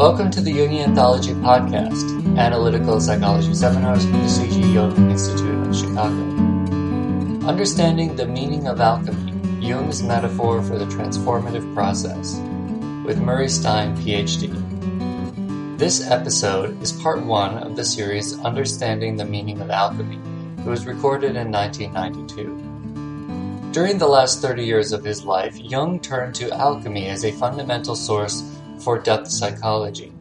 Welcome to the Jungian Anthology Podcast, Analytical Psychology Seminars from the C.G. Jung Institute of Chicago. Understanding the Meaning of Alchemy, Jung's Metaphor for the Transformative Process, with Murray Stein, Ph.D. This episode is part one of the series Understanding the Meaning of Alchemy. It was recorded in 1992. During the last 30 years of his life, Jung turned to alchemy as a fundamental source for depth psychology.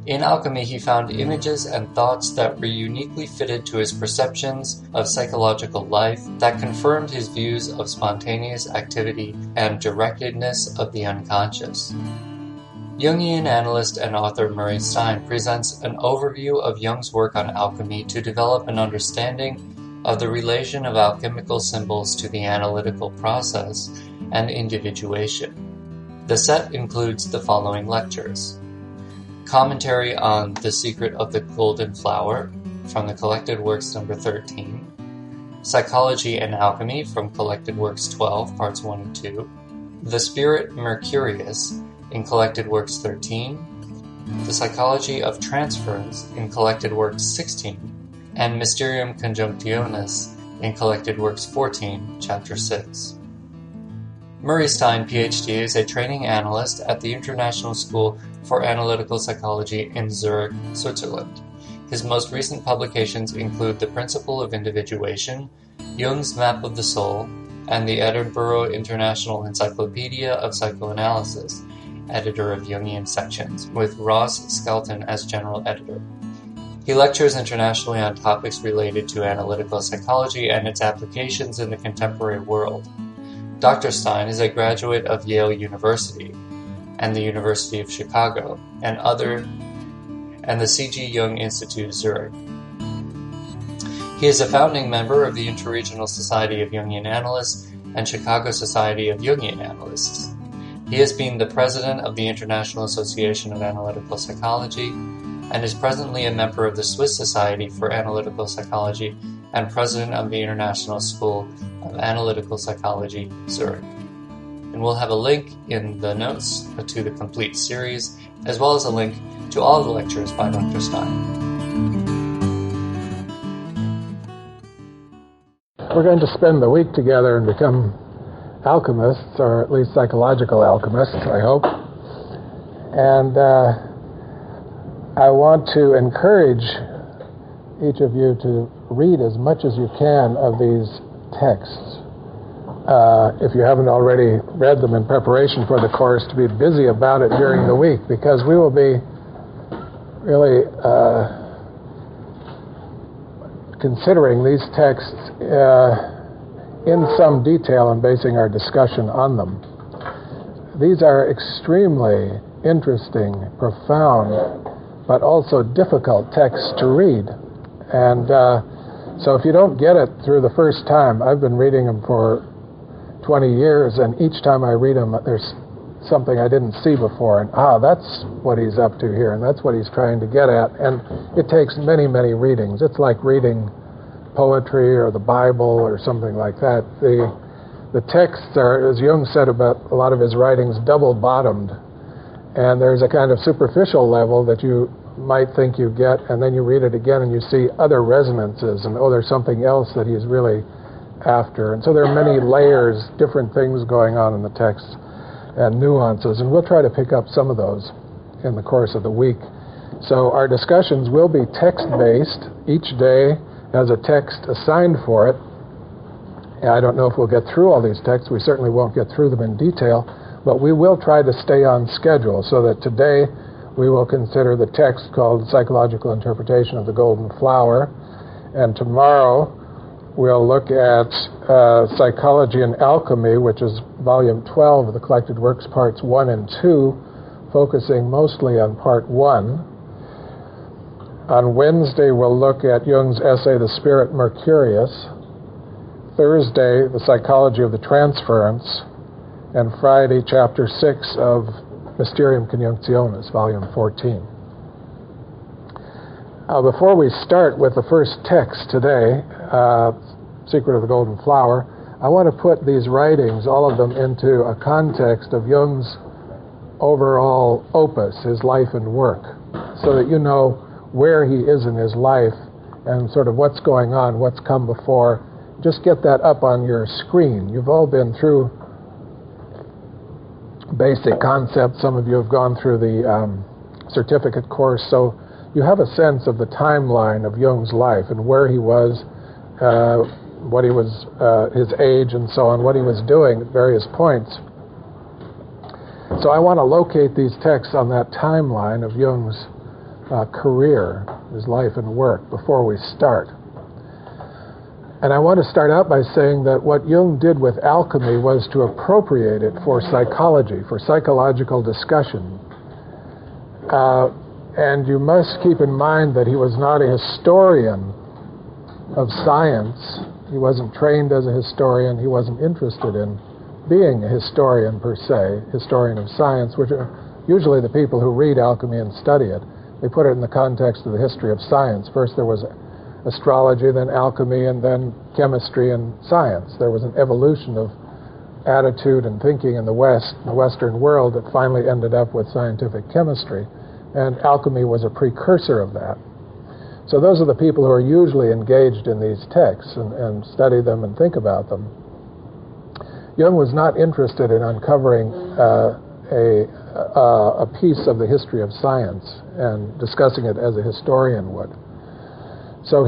In alchemy, he found images and thoughts that were uniquely fitted to his perceptions of psychological life, that confirmed his views of spontaneous activity and directedness of the unconscious. Jungian analyst and author Murray Stein presents an overview of Jung's work on alchemy to develop an understanding of the relation of alchemical symbols to the analytical process and individuation. The set includes the following lectures: commentary on The Secret of the Golden Flower from the Collected Works number 13, Psychology and Alchemy from Collected Works 12, parts 1 and 2, The Spirit Mercurius in Collected Works 13, The Psychology of Transference in Collected Works 16, and Mysterium Coniunctionis in Collected Works 14, chapter 6. Murray Stein, Ph.D., is a training analyst at the International School for Analytical Psychology in Zurich, Switzerland. His most recent publications include The Principle of Individuation, Jung's Map of the Soul, and the Edinburgh International Encyclopedia of Psychoanalysis, editor of Jungian sections, with Ross Skelton as general editor. He lectures internationally on topics related to analytical psychology and its applications in the contemporary world. Dr. Stein is a graduate of Yale University and the University of Chicago and the C.G. Jung Institute Zurich. He is a founding member of the Interregional Society of Jungian Analysts and Chicago Society of Jungian Analysts. He has been the president of the International Association of Analytical Psychology and is presently a member of the Swiss Society for Analytical Psychology and president of the International School of Analytical Psychology, Zurich. And we'll have a link in the notes to the complete series, as well as a link to all the lectures by Dr. Stein. We're going to spend the week together and become alchemists, or at least psychological alchemists, I hope. And I want to encourage each of you to read as much as you can of these texts. If you haven't already read them in preparation for the course, to be busy about it during the week, because we will be really considering these texts in some detail and basing our discussion on them. These are extremely interesting, profound, but also difficult texts to read. And so if you don't get it through the first time, I've been reading them for 20 years, and each time I read them, there's something I didn't see before, and that's what he's up to here, and that's what he's trying to get at. And it takes many, many readings. It's like reading poetry or the Bible or something like that. The texts are, as Jung said about a lot of his writings, double-bottomed, and there's a kind of superficial level that you might think you get, and then you read it again and you see other resonances, and there's something else that he's really after. And so there are many layers, different things going on in the text, and nuances, and we'll try to pick up some of those in the course of the week. So our discussions will be text-based. Each day has a text assigned for it. And I don't know if we'll get through all these texts. We certainly won't get through them in detail, but we will try to stay on schedule, so that today we will consider the text called Psychological Interpretation of the Golden Flower, and tomorrow we'll look at Psychology and Alchemy, which is volume 12 of the Collected Works, parts 1 and 2, focusing mostly on part 1. On Wednesday we'll look at Jung's essay, The Spirit Mercurius. Thursday, The Psychology of the Transference, and Friday, chapter 6 of Mysterium Coniunctionis, volume 14. Before we start with the first text today, Secret of the Golden Flower, I want to put these writings, all of them, into a context of Jung's overall opus, his life and work, so that you know where he is in his life and sort of what's going on, what's come before. Just get that up on your screen. You've all been through basic concepts. Some of you have gone through the certificate course, so you have a sense of the timeline of Jung's life and where he was, what he was, his age and so on, what he was doing at various points. So I want to locate these texts on that timeline of Jung's career, his life and work, before we start. And I want to start out by saying that what Jung did with alchemy was to appropriate it for psychology, for psychological discussion. And you must keep in mind that he was not a historian of science. He wasn't trained as a historian. He wasn't interested in being a historian per se, historian of science, which are usually the people who read alchemy and study it. They put it in the context of the history of science. First there was astrology, then alchemy, and then chemistry and science. There was an evolution of attitude and thinking in the West, the Western world, that finally ended up with scientific chemistry. And alchemy was a precursor of that. So those are the people who are usually engaged in these texts and study them and think about them. Jung was not interested in uncovering a piece of the history of science and discussing it as a historian would. So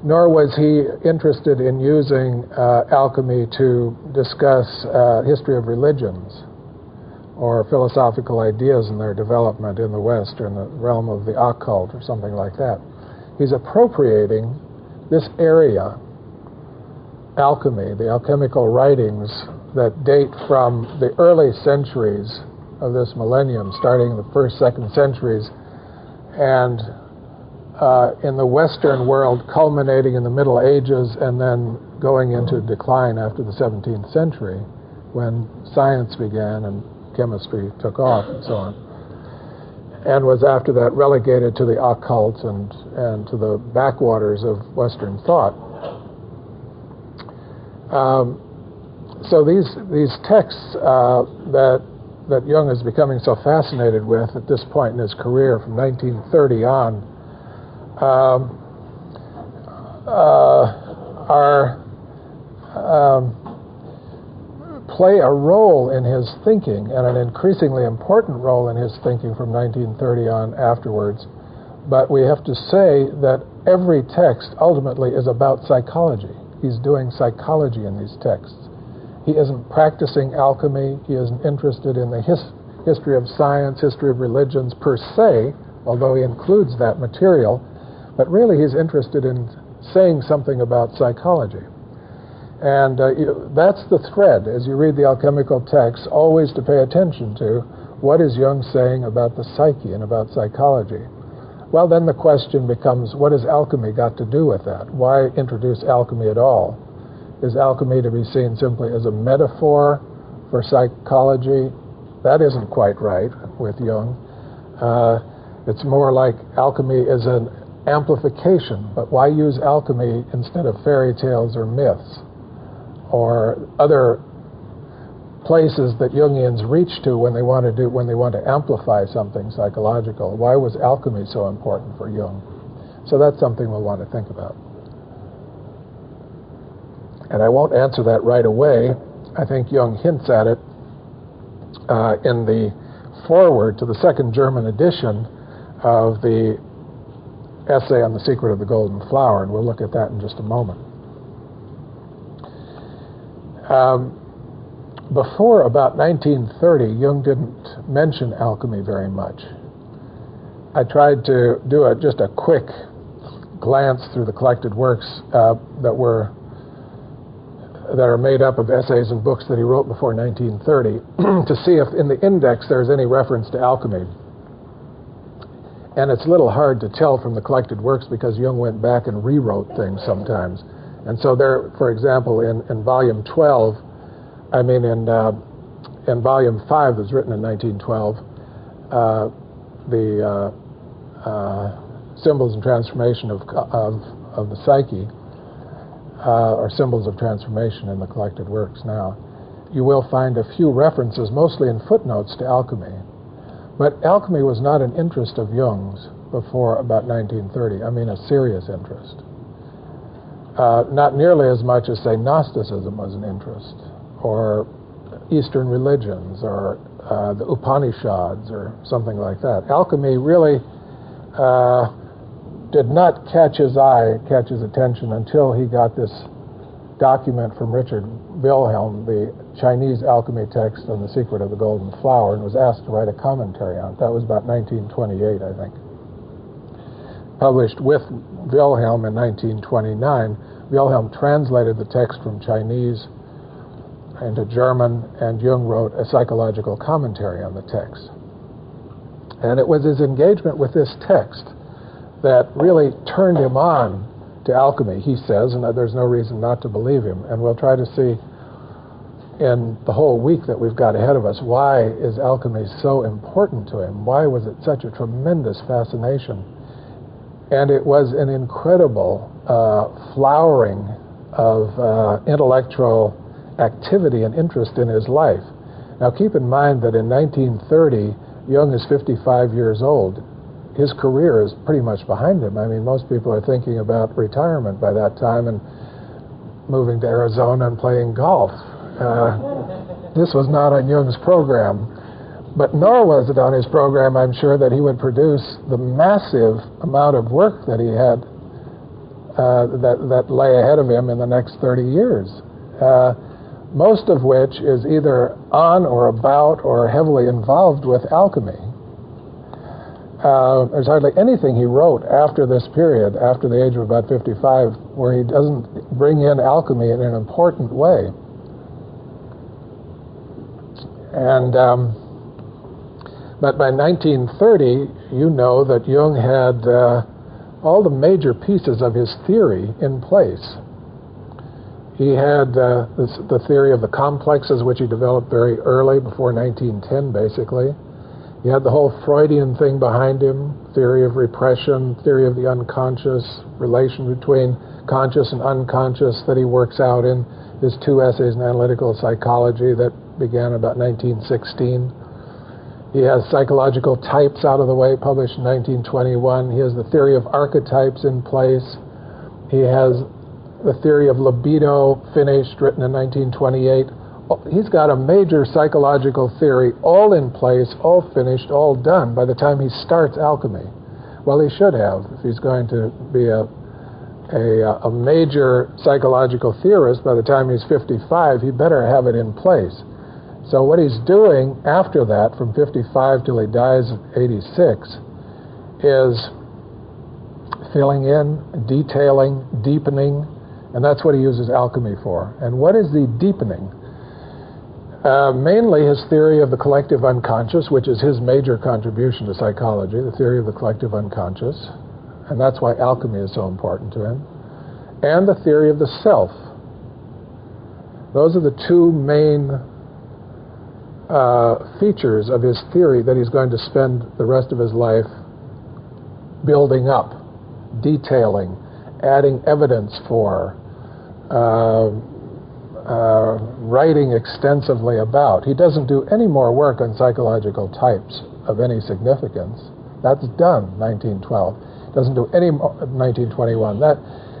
nor was he interested in using alchemy to discuss history of religions or philosophical ideas and their development in the West or in the realm of the occult or something like that. He's appropriating this area, alchemy, the alchemical writings that date from the early centuries of this millennium, starting in the first, second centuries, and in the Western world culminating in the Middle Ages and then going into decline after the 17th century when science began and chemistry took off and so on, and was after that relegated to the occult and to the backwaters of Western thought. So these texts that Jung is becoming so fascinated with at this point in his career, from 1930 on, play a role in his thinking, and an increasingly important role in his thinking from 1930 on afterwards. But we have to say that every text ultimately is about psychology. He's doing psychology in these texts. He isn't practicing alchemy. He isn't interested in the history of science, history of religions per se, although he includes that material. But really he's interested in saying something about psychology. And that's the thread, as you read the alchemical texts, always to pay attention to what is Jung saying about the psyche and about psychology. Well, then the question becomes, what has alchemy got to do with that? Why introduce alchemy at all? Is alchemy to be seen simply as a metaphor for psychology? That isn't quite right with Jung. It's more like alchemy is an amplification, but why use alchemy instead of fairy tales or myths or other places that Jungians reach to when they want to amplify something psychological? Why was alchemy so important for Jung? So that's something we'll want to think about. And I won't answer that right away. I think Jung hints at it in the foreword to the second German edition of the essay on the secret of the golden flower, and we'll look at that in just a moment. Before about 1930, Jung didn't mention alchemy very much. I tried to do just a quick glance through the collected works that are made up of essays and books that he wrote before 1930 to see if in the index there's any reference to alchemy. And it's a little hard to tell from the collected works because Jung went back and rewrote things sometimes. And so there, for example, in volume 12, in volume 5 that was written in 1912, the symbols and transformation of the psyche, or symbols of transformation in the collected works now. you will find a few references, mostly in footnotes, to alchemy. But alchemy was not an interest of Jung's before about 1930. I mean, a serious interest. Not nearly as much as, say, Gnosticism was an interest, or Eastern religions, or the Upanishads, or something like that. Alchemy really did not catch his attention until he got this document from Richard Wilhelm, the Chinese alchemy text on the Secret of the Golden Flower, and was asked to write a commentary on it. That was about 1928, I think. Published with Wilhelm in 1929. Wilhelm translated the text from Chinese into German, and Jung wrote a psychological commentary on the text. And it was his engagement with this text that really turned him on to alchemy, he says, and there's no reason not to believe him. And we'll try to see in the whole week that we've got ahead of us, why is alchemy so important to him? Why was it such a tremendous fascination? And it was an incredible flowering of intellectual activity and interest in his life. Now keep in mind that in 1930, Jung is 55 years old. His career is pretty much behind him. I mean, most people are thinking about retirement by that time and moving to Arizona and playing golf. This was not on Jung's program. But nor was it on his program, I'm sure, that he would produce the massive amount of work that he had that lay ahead of him in the next 30 years. Most of which is either on or about or heavily involved with alchemy. There's hardly anything he wrote after this period, after the age of about 55, where he doesn't bring in alchemy in an important way. And but by 1930, you know that Jung had all the major pieces of his theory in place. He had the theory of the complexes, which he developed very early, before 1910, basically. He had the whole Freudian thing behind him, theory of repression, theory of the unconscious, relation between conscious and unconscious that he works out in his 2 essays in analytical psychology that began about 1916. He has psychological types out of the way, published in 1921. He has the theory of archetypes in place. He has the theory of libido, finished, written in 1928. He's got a major psychological theory all in place, all finished, all done by the time he starts alchemy. Well, he should have. If he's going to be a major psychological theorist by the time he's 55, he better have it in place. So what he's doing after that, from 55 till he dies at 86, is filling in, detailing, deepening, and that's what he uses alchemy for. And what is the deepening? Mainly his theory of the collective unconscious, which is his major contribution to psychology, the theory of the collective unconscious, and that's why alchemy is so important to him, and the theory of the self. Those are the two main features of his theory that he's going to spend the rest of his life building up, detailing, adding evidence for, writing extensively about. He doesn't do any more work on psychological types of any significance. That's done, 1912. Doesn't do any more, 1921.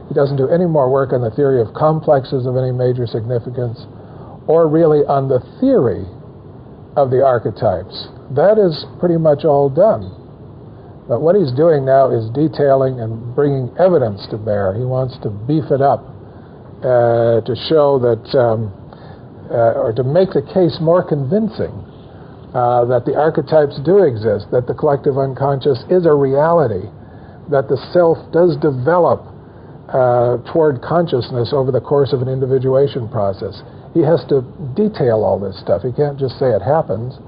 He doesn't do any more work on the theory of complexes of any major significance, or really on the theory of the archetypes. That is pretty much all done. But what he's doing now is detailing and bringing evidence to bear. He wants to beef it up to show that, or to make the case more convincing that the archetypes do exist, that the collective unconscious is a reality, that the self does develop toward consciousness over the course of an individuation process. He has to detail all this stuff. He can't just say it happens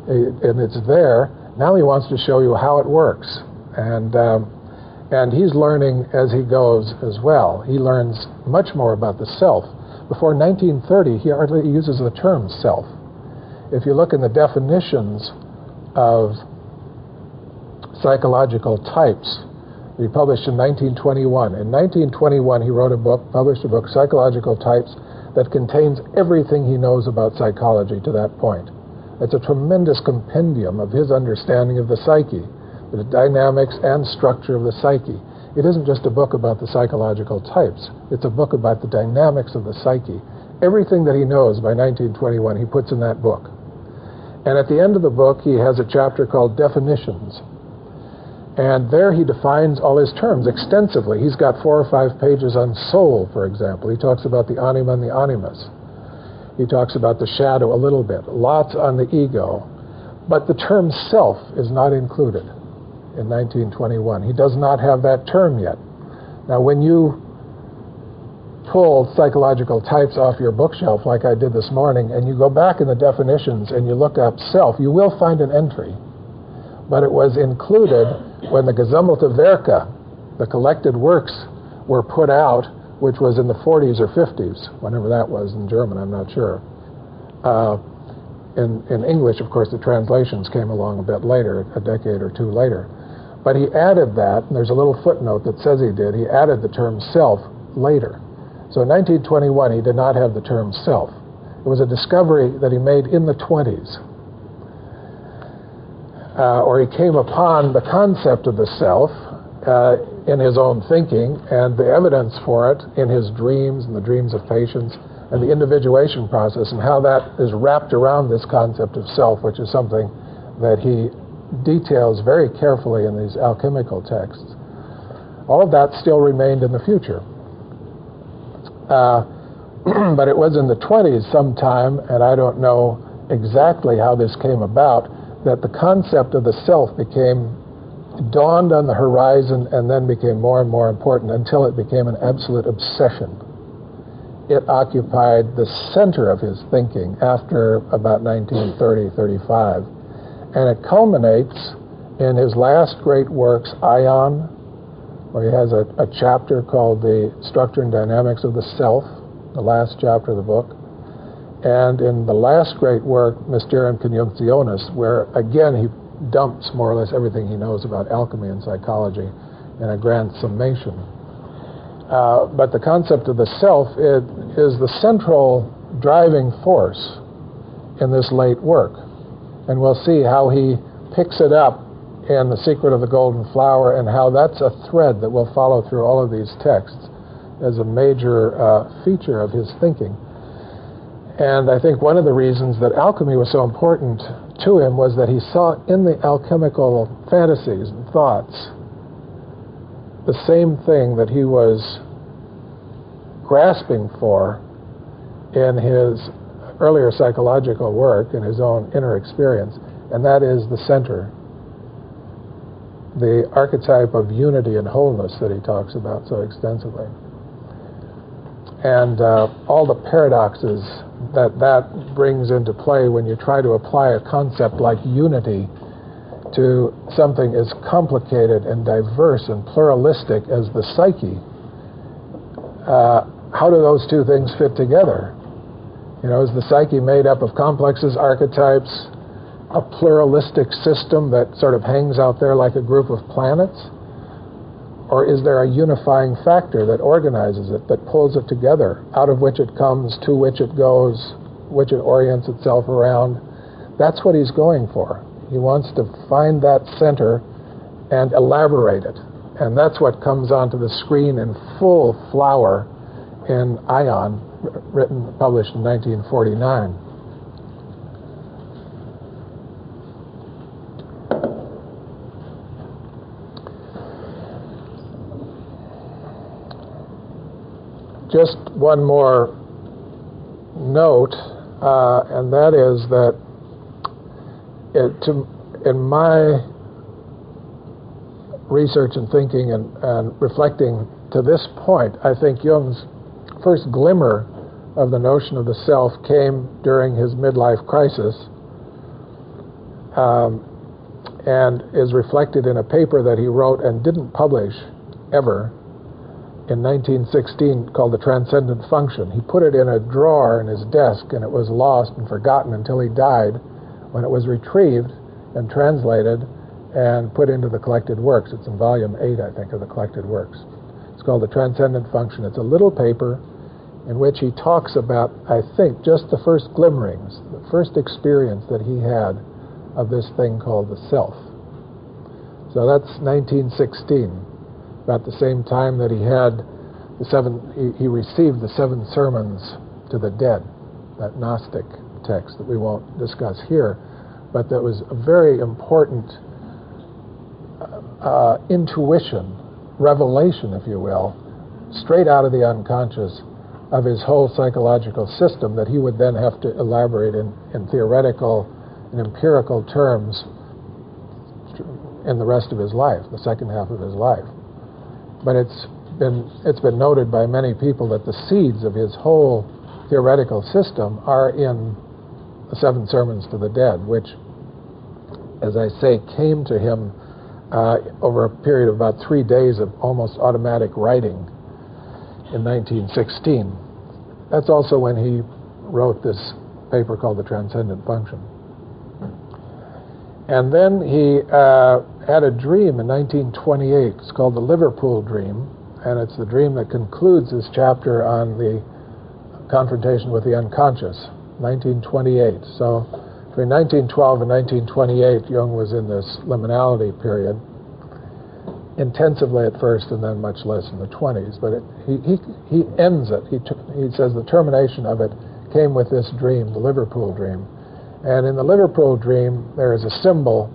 and it's there. Now he wants to show you how it works. And he's learning as he goes as well. He learns much more about the self. Before 1930, he hardly uses the term self. If you look in the definitions of psychological types, he published in 1921. In 1921, he wrote a book, published a book, Psychological Types that contains everything he knows about psychology to that point. It's a tremendous compendium of his understanding of the psyche, the dynamics and structure of the psyche. It isn't just a book about the psychological types. It's a book about the dynamics of the psyche. Everything that he knows by 1921, he puts in that book. And at the end of the book, he has a chapter called Definitions. And there he defines all his terms extensively. He's got 4 or 5 pages on soul, for example. He talks about the anima and the animus. He talks about the shadow a little bit. Lots on the ego. But the term self is not included in 1921. He does not have that term yet. Now, when you pull psychological types off your bookshelf like I did this morning, and you go back in the definitions and you look up self, you will find an entry. But it was included when the Gesammelte Werke, the collected works, were put out, which was in the 40s or 50s, whenever that was in German, I'm not sure. In English, of course, the translations came along a bit later, a decade or two later. But he added that, and there's a little footnote that says he did, he added the term self later. So in 1921, he did not have the term self. It was a discovery that he made in the 20s. Or he came upon the concept of the self in his own thinking, and the evidence for it in his dreams and the dreams of patients, and the individuation process, and how that is wrapped around this concept of self, which is something that he details very carefully in these alchemical texts. All of that still remained in the future. But it was in the 20s sometime, and I don't know exactly how this came about, that the concept of the self dawned on the horizon and then became more and more important until it became an absolute obsession. It occupied the center of his thinking after about 1930-35. And it culminates in his last great works, Ion, where he has a chapter called The Structure and Dynamics of the Self, the last chapter of the book. And in the last great work, Mysterium, Coniunctionis, where again he dumps more or less everything he knows about alchemy and psychology in a grand summation. But the concept of the self is the central driving force in this late work. And we'll see how he picks it up in The Secret of the Golden Flower, and how that's a thread that will follow through all of these texts as a major feature of his thinking. And I think one of the reasons that alchemy was so important to him was that he saw in the alchemical fantasies and thoughts the same thing that he was grasping for in his earlier psychological work, in his own inner experience, and that is the center, the archetype of unity and wholeness that he talks about so extensively. And all the paradoxes that brings into play when you try to apply a concept like unity to something as complicated and diverse and pluralistic as the psyche. How do those two things fit together? You know, is the psyche made up of complexes, archetypes, a pluralistic system that sort of hangs out there like a group of planets? Or is there a unifying factor that organizes it, that pulls it together, out of which it comes, to which it goes, which it orients itself around? That's what he's going for. He wants to find that center and elaborate it. And that's what comes onto the screen in full flower in Ion, published in 1949. Just one more note, and that is that in my research and thinking and reflecting to this point, I think Jung's first glimmer of the notion of the self came during his midlife crisis, and is reflected in a paper that he wrote and didn't publish ever in 1916 called The Transcendent Function. He put it in a drawer in his desk, and it was lost and forgotten until he died, when it was retrieved and translated and put into the collected works. It's in volume 8, I think, of the collected works. It's called The Transcendent Function. It's a little paper. in which he talks about, I think, just the first glimmerings, the first experience that he had of this thing called the self. So that's 1916, about the same time that he had he received the 7 sermons to the dead, that Gnostic text that we won't discuss here, but that was a very important intuition, revelation, if you will, straight out of the unconscious of his whole psychological system that he would then have to elaborate in theoretical and empirical terms in the rest of his life, the second half of his life. But it's been noted by many people that the seeds of his whole theoretical system are in the 7 sermons to the dead, which, as I say, came to him over a period of about 3 days of almost automatic writing in 1916. That's also when he wrote this paper called The Transcendent Function. And then he had a dream in 1928. It's called the Liverpool Dream, and it's the dream that concludes this chapter on the confrontation with the unconscious, 1928. So between 1912 and 1928, Jung was in this liminality period, intensively at first and then much less in the 20s. But he ends it. He says the termination of it came with this dream, the Liverpool Dream. And in the Liverpool Dream, there is a symbol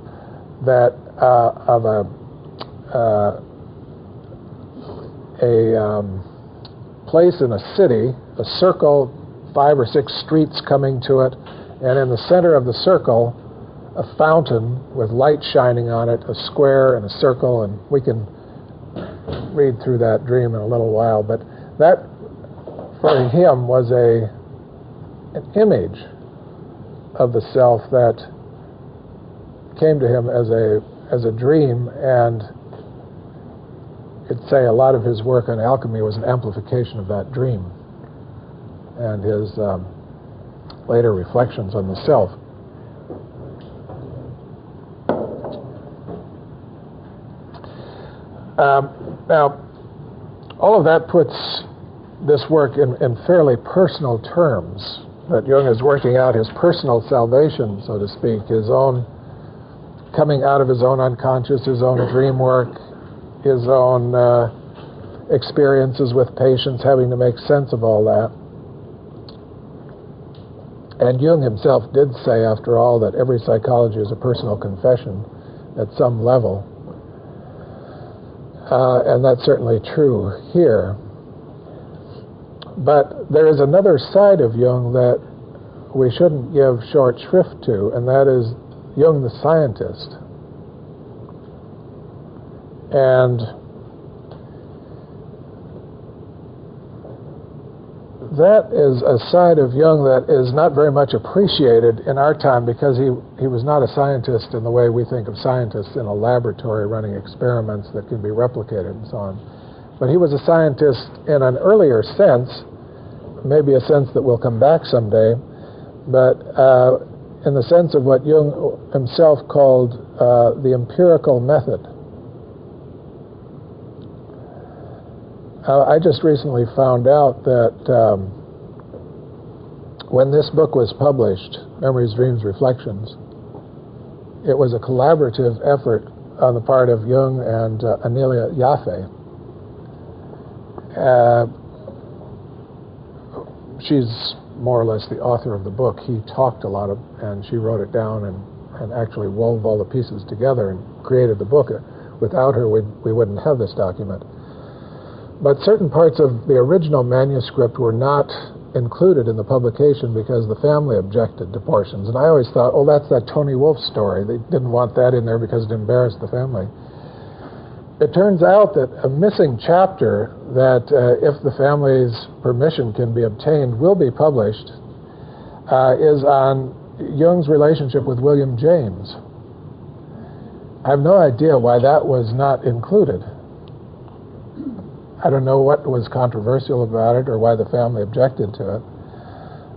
that of a place in a city, a circle, 5 or 6 streets coming to it, and in the center of the circle, a fountain with light shining on it, a square and a circle, and we can read through that dream in a little while. But that, for him, was an image of the self that came to him as a dream, and you'd say a lot of his work on alchemy was an amplification of that dream and his later reflections on the self. Now, all of that puts this work in fairly personal terms, that Jung is working out his personal salvation, so to speak, his own coming out of his own unconscious, his own dream work, his own experiences with patients, having to make sense of all that. And Jung himself did say, after all, that every psychology is a personal confession at some level. And that's certainly true here. But there is another side of Jung that we shouldn't give short shrift to, and that is Jung the scientist. And that is a side of Jung that is not very much appreciated in our time, because he was not a scientist in the way we think of scientists in a laboratory running experiments that can be replicated and so on. But he was a scientist in an earlier sense, maybe a sense that will come back someday, but in the sense of what Jung himself called the empirical method. I just recently found out that when this book was published, Memories, Dreams, Reflections, it was a collaborative effort on the part of Jung and Anelia Jaffe. She's more or less the author of the book. He talked a lot and she wrote it down and actually wove all the pieces together and created the book. Without her, we wouldn't have this document. But certain parts of the original manuscript were not included in the publication because the family objected to portions. And I always thought, oh, that's that Tony Wolff story. They didn't want that in there because it embarrassed the family. It turns out that a missing chapter that, if the family's permission can be obtained, will be published, is on Jung's relationship with William James. I have no idea why that was not included. I don't know what was controversial about it or why the family objected to it.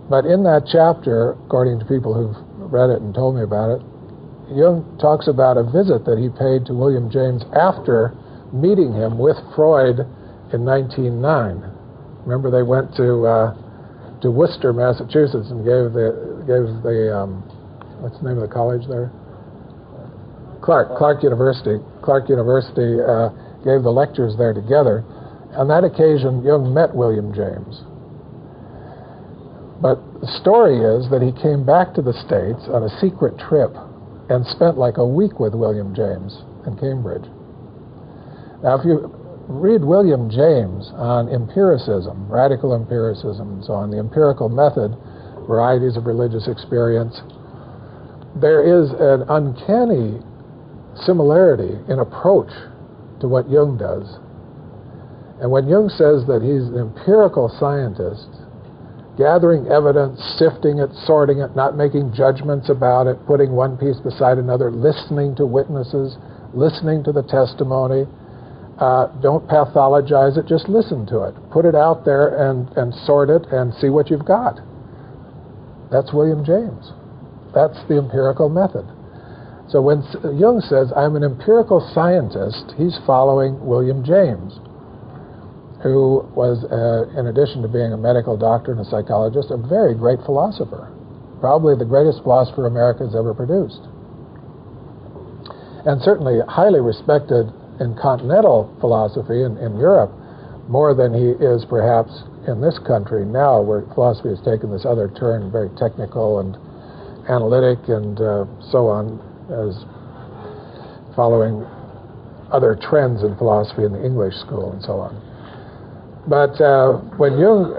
But in that chapter, according to people who've read it and told me about it, Jung talks about a visit that he paid to William James after meeting him with Freud in 1909. Remember, they went to Worcester, Massachusetts, and gave the what's the name of the college there? Clark University. Clark University gave the lectures there together. On that occasion, Jung met William James. But the story is that he came back to the States on a secret trip and spent like a week with William James in Cambridge. Now, if you read William James on empiricism, radical empiricism, and so on, the empirical method, varieties of religious experience, there is an uncanny similarity in approach to what Jung does. And when Jung says that he's an empirical scientist, gathering evidence, sifting it, sorting it, not making judgments about it, putting one piece beside another, listening to witnesses, listening to the testimony, don't pathologize it, just listen to it. Put it out there and sort it and see what you've got. That's William James. That's the empirical method. So when Jung says, I'm an empirical scientist, he's following William James, who was, in addition to being a medical doctor and a psychologist, a very great philosopher, probably the greatest philosopher America's ever produced. And certainly highly respected in continental philosophy in Europe, more than he is perhaps in this country now, where philosophy has taken this other turn, very technical and analytic and so on, as following other trends in philosophy in the English school and so on. But when Jung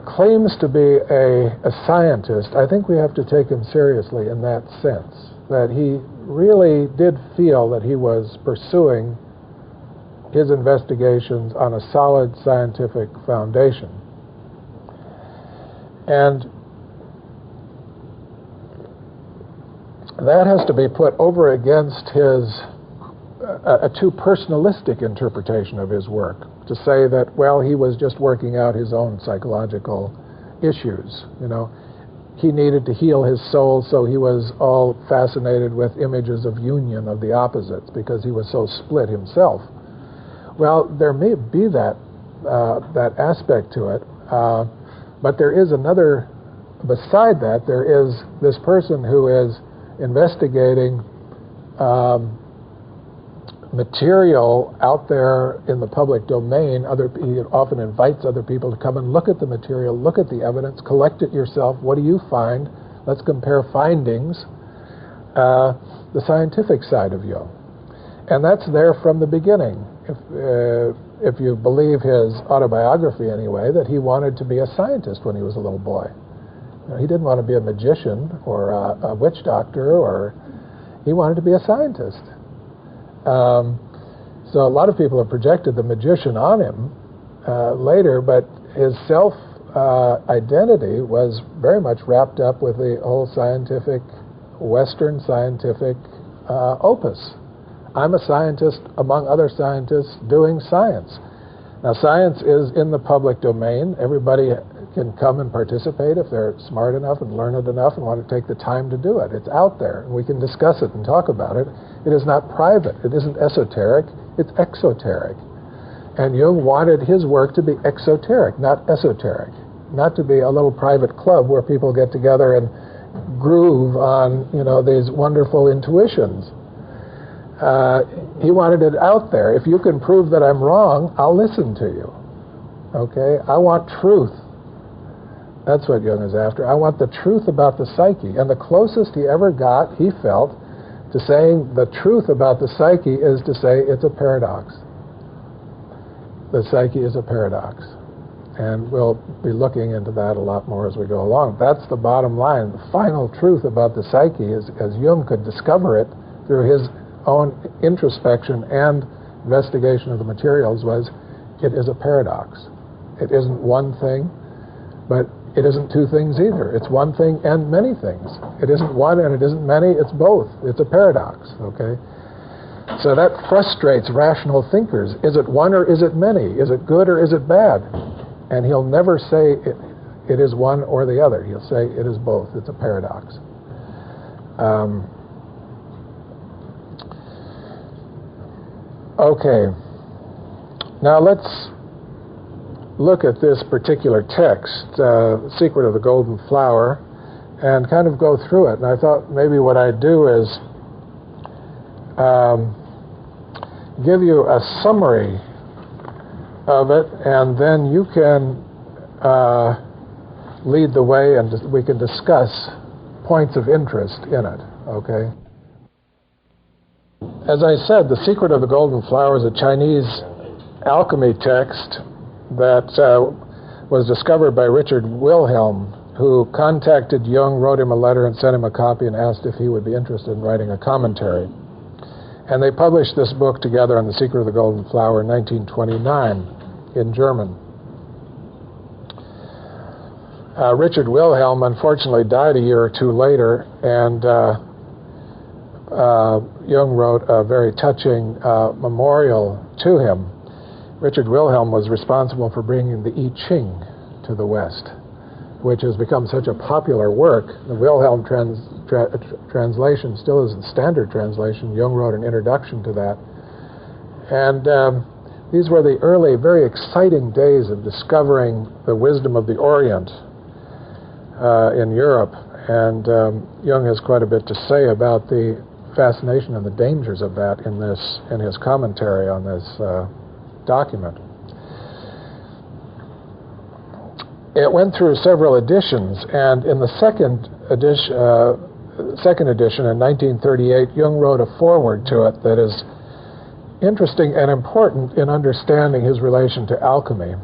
claims to be a scientist, I think we have to take him seriously in that sense, that he really did feel that he was pursuing his investigations on a solid scientific foundation. And that has to be put over against his a too personalistic interpretation of his work, to say that, well, he was just working out his own psychological issues. You know, he needed to heal his soul, so he was all fascinated with images of union of the opposites because he was so split himself. Well, there may be that aspect to it, but there is another. Beside that, there is this person who is investigating material out there in the public domain. He often invites other people to come and look at the material, look at the evidence, collect it yourself. What do you find? Let's compare findings. The scientific side of Jung. And that's there from the beginning. If you believe his autobiography anyway, that he wanted to be a scientist when he was a little boy. You know, he didn't want to be a magician or a witch doctor, or he wanted to be a scientist. So a lot of people have projected the magician on him later, but his self-identity was very much wrapped up with the whole scientific, Western scientific opus. I'm a scientist among other scientists doing science. Now, science is in the public domain. Everybody can come and participate if they're smart enough and learned enough and want to take the time to do it. It's out there, and we can discuss it and talk about it. It is not private. It isn't esoteric. It's exoteric. And Jung wanted his work to be exoteric, not esoteric, not to be a little private club where people get together and groove on, you know, these wonderful intuitions. He wanted it out there. If you can prove that I'm wrong, I'll listen to you. Okay? I want truth. That's what Jung is after. I want the truth about the psyche. And the closest he ever got, he felt, to saying the truth about the psyche is to say it's a paradox. The psyche is a paradox. And we'll be looking into that a lot more as we go along. That's the bottom line. The final truth about the psyche is, as Jung could discover it through his own introspection and investigation of the materials, was it is a paradox. It isn't one thing, but it isn't two things either. It's one thing and many things. It isn't one and it isn't many, it's both. It's a paradox, okay? So that frustrates rational thinkers. Is it one or is it many? Is it good or is it bad? And he'll never say it is one or the other. He'll say it is both. It's a paradox. Okay. Now let's look at this particular text, Secret of the Golden Flower, and kind of go through it. And I thought maybe what I'd do is give you a summary of it, and then you can lead the way, and we can discuss points of interest in it, okay? As I said, The Secret of the Golden Flower is a Chinese alchemy text that was discovered by Richard Wilhelm, who contacted Jung, wrote him a letter, and sent him a copy and asked if he would be interested in writing a commentary. And they published this book together on The Secret of the Golden Flower in 1929 in German. Richard Wilhelm unfortunately died a year or two later, and Jung wrote a very touching memorial to him. Richard Wilhelm was responsible for bringing the I Ching to the West, which has become such a popular work. The Wilhelm translation still is the standard translation. Jung wrote an introduction to that. And these were the early, very exciting days of discovering the wisdom of the Orient in Europe. And Jung has quite a bit to say about the fascination and the dangers of that in his commentary on this document. It went through several editions, and in the second edition in 1938, Jung wrote a foreword to it that is interesting and important in understanding his relation to alchemy.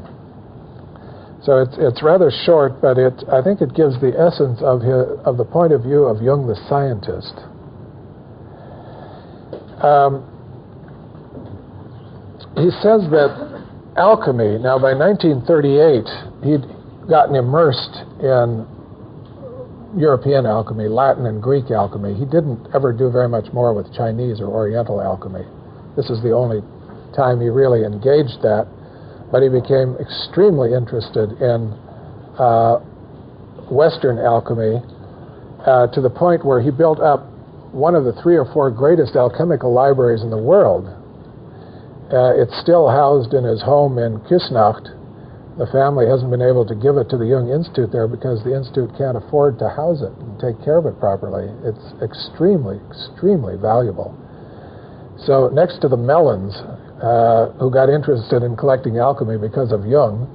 So it's rather short, but I think it gives the essence of the point of view of Jung the scientist. He says that alchemy, now by 1938, he'd gotten immersed in European alchemy, Latin and Greek alchemy. He didn't ever do very much more with Chinese or Oriental alchemy. This is the only time he really engaged that, but he became extremely interested in Western alchemy to the point where he built up one of the 3 or 4 greatest alchemical libraries in the world. It's still housed in his home in Küsnacht. The family hasn't been able to give it to the Jung Institute there because the Institute can't afford to house it and take care of it properly. It's extremely, extremely valuable. So next to the Mellons, who got interested in collecting alchemy because of Jung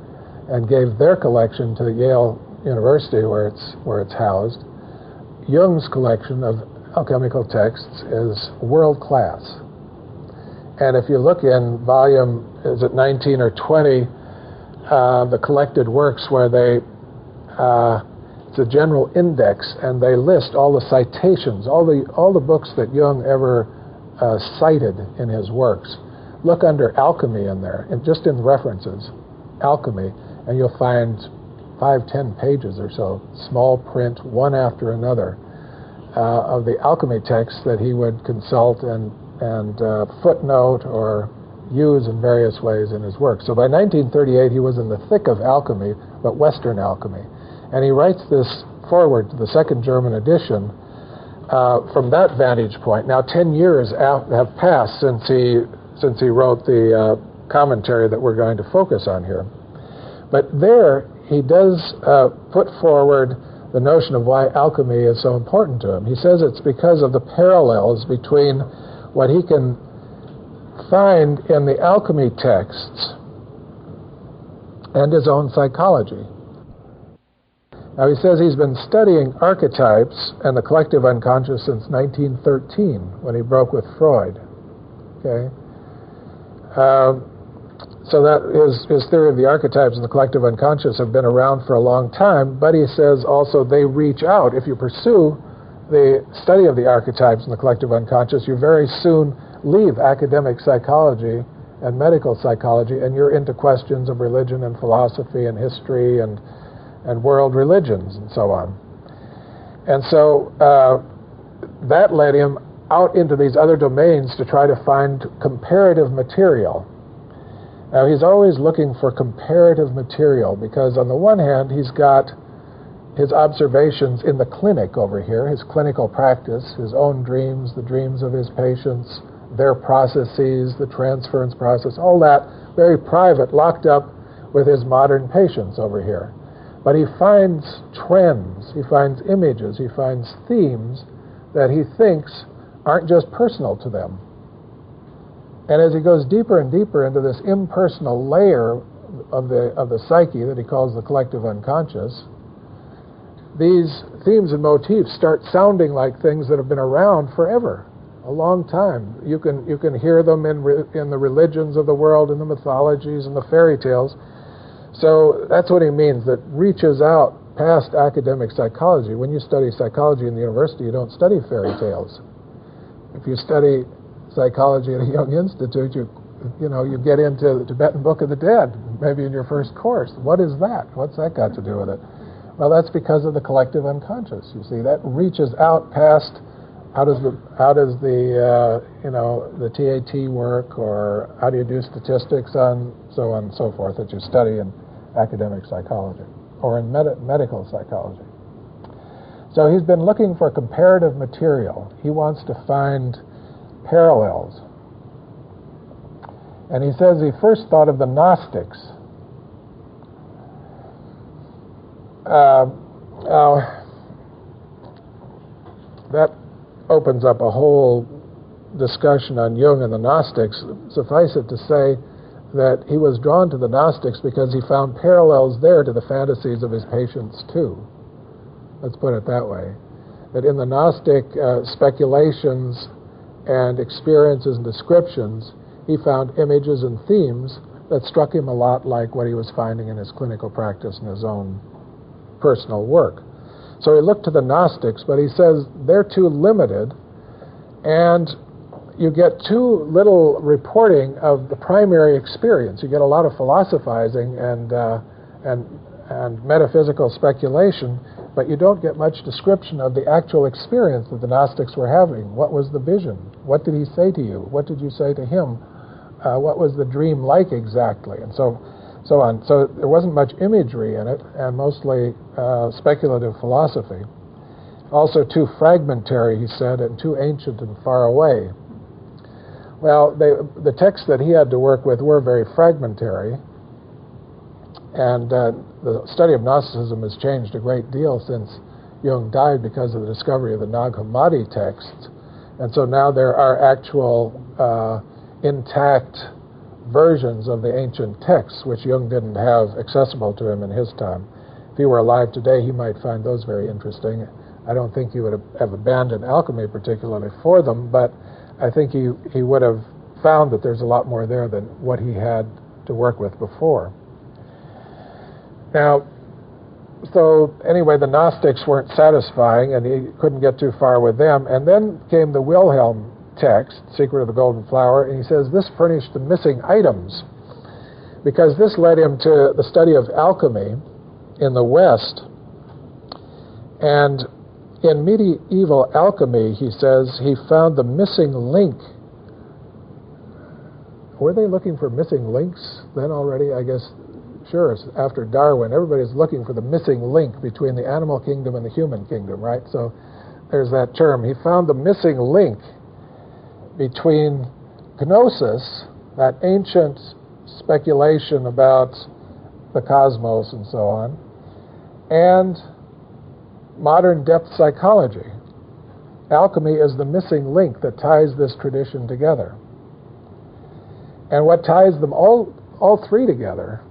and gave their collection to Yale University where it's housed, Jung's collection of alchemical texts is world class. And if you look in volume, is it 19 or 20, the collected works where it's a general index, and they list all the citations, all the books that Jung ever cited in his works. Look under alchemy in there, and just in references, alchemy, and you'll find 5-10 pages or so, small print, one after another, of the alchemy texts that he would consult and footnote or use in various ways in his work. So by 1938, he was in the thick of alchemy, but Western alchemy. And he writes this foreword to the second German edition from that vantage point. Now 10 years have passed since he wrote the commentary that we're going to focus on here. But there he does put forward the notion of why alchemy is so important to him. He says it's because of the parallels between what he can find in the alchemy texts and his own psychology. Now he says he's been studying archetypes and the collective unconscious since 1913 when he broke with Freud. Okay, so that his theory of the archetypes and the collective unconscious have been around for a long time, but he says also they reach out. If you pursue the study of the archetypes and the collective unconscious, you very soon leave academic psychology and medical psychology, and you're into questions of religion and philosophy and history and world religions and so on. And so that led him out into these other domains to try to find comparative material. Now he's always looking for comparative material because on the one hand he's got his observations in the clinic over here, his clinical practice, his own dreams, the dreams of his patients, their processes, the transference process, all that very private, locked up with his modern patients over here. But he finds trends, he finds images, he finds themes that he thinks aren't just personal to them. And as he goes deeper and deeper into this impersonal layer of the psyche that he calls the collective unconscious, these themes and motifs start sounding like things that have been around forever, a long time. You can hear them in the religions of the world, in the mythologies and the fairy tales. So that's what he means, that reaches out past academic psychology. When you study psychology in the university, you don't study fairy tales. If you study psychology at a Jung Institute, you get into the Tibetan Book of the Dead, maybe in your first course. What is that? What's that got to do with it? Well, that's because of the collective unconscious. You see, that reaches out past how does the TAT work, or how do you do statistics on so on and so forth that you study in academic psychology or in medical psychology. So he's been looking for comparative material. He wants to find parallels. And he says he first thought of the Gnostics. That opens up a whole discussion on Jung and the Gnostics. Suffice it to say that he was drawn to the Gnostics because he found parallels there to the fantasies of his patients too. Let's put it that way. That in the Gnostic speculations and experiences and descriptions, he found images and themes that struck him a lot like what he was finding in his clinical practice and his own personal work. So he looked to the Gnostics, but he says they're too limited, and you get too little reporting of the primary experience. You get a lot of philosophizing and metaphysical speculation, but you don't get much description of the actual experience that the Gnostics were having. What was the vision? What did he say to you? What did you say to him? What was the dream like exactly? And so on. So there wasn't much imagery in it, and mostly speculative philosophy. Also too fragmentary, he said, and too ancient and far away. Well, the texts that he had to work with were very fragmentary, and the study of Gnosticism has changed a great deal since Jung died because of the discovery of the Nag Hammadi texts. And so now there are actual intact versions of the ancient texts, which Jung didn't have accessible to him in his time. If he were alive today, he might find those very interesting. I don't think he would have abandoned alchemy particularly for them, but I think he would have found that there's a lot more there than what he had to work with before. Now, so anyway, the Gnostics weren't satisfying, and he couldn't get too far with them. And then came the Wilhelm text, Secret of the Golden Flower, and he says this furnished the missing items, because this led him to the study of alchemy in the West. And in medieval alchemy, he says, he found the missing link. Were they looking for missing links then already? I guess, sure, after Darwin, everybody's looking for the missing link between the animal kingdom and the human kingdom, right? So there's that term. He found the missing link between gnosis, that ancient speculation about the cosmos and so on, and modern depth psychology. Alchemy is the missing link that ties this tradition together. And what ties them all three together,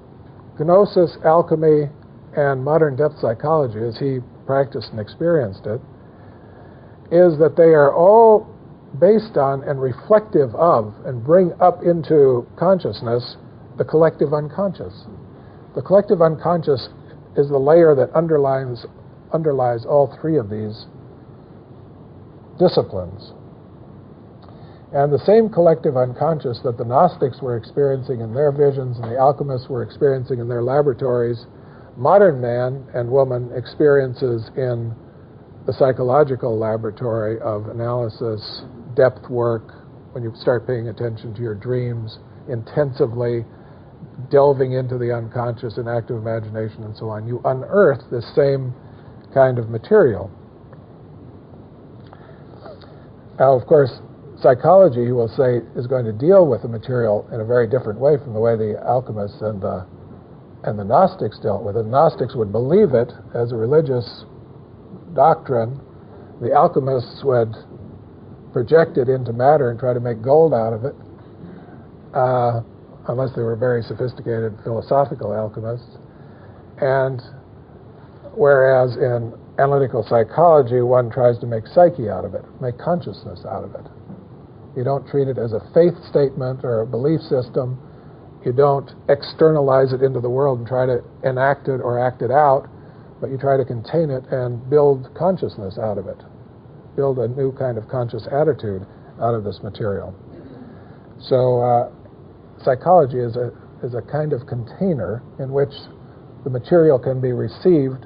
gnosis, alchemy, and modern depth psychology, as he practiced and experienced it, is that they are all based on and reflective of and bring up into consciousness the collective unconscious. The collective unconscious is the layer that underlies all three of these disciplines. And the same collective unconscious that the Gnostics were experiencing in their visions and the alchemists were experiencing in their laboratories, modern man and woman experiences in the psychological laboratory of analysis, depth work, when you start paying attention to your dreams, intensively delving into the unconscious and active imagination and so on. You unearth this same kind of material. Now, of course, psychology, he will say, is going to deal with the material in a very different way from the way the alchemists and the and the Gnostics dealt with it. Gnostics would believe it as a religious doctrine. The alchemists would project it into matter and try to make gold out of it, unless they were very sophisticated philosophical alchemists. And whereas in analytical psychology, one tries to make psyche out of it, make consciousness out of it. You don't treat it as a faith statement or a belief system. You don't externalize it into the world and try to enact it or act it out, but you try to contain it and build consciousness out of it, build a new kind of conscious attitude out of this material. So psychology is a kind of container in which the material can be received,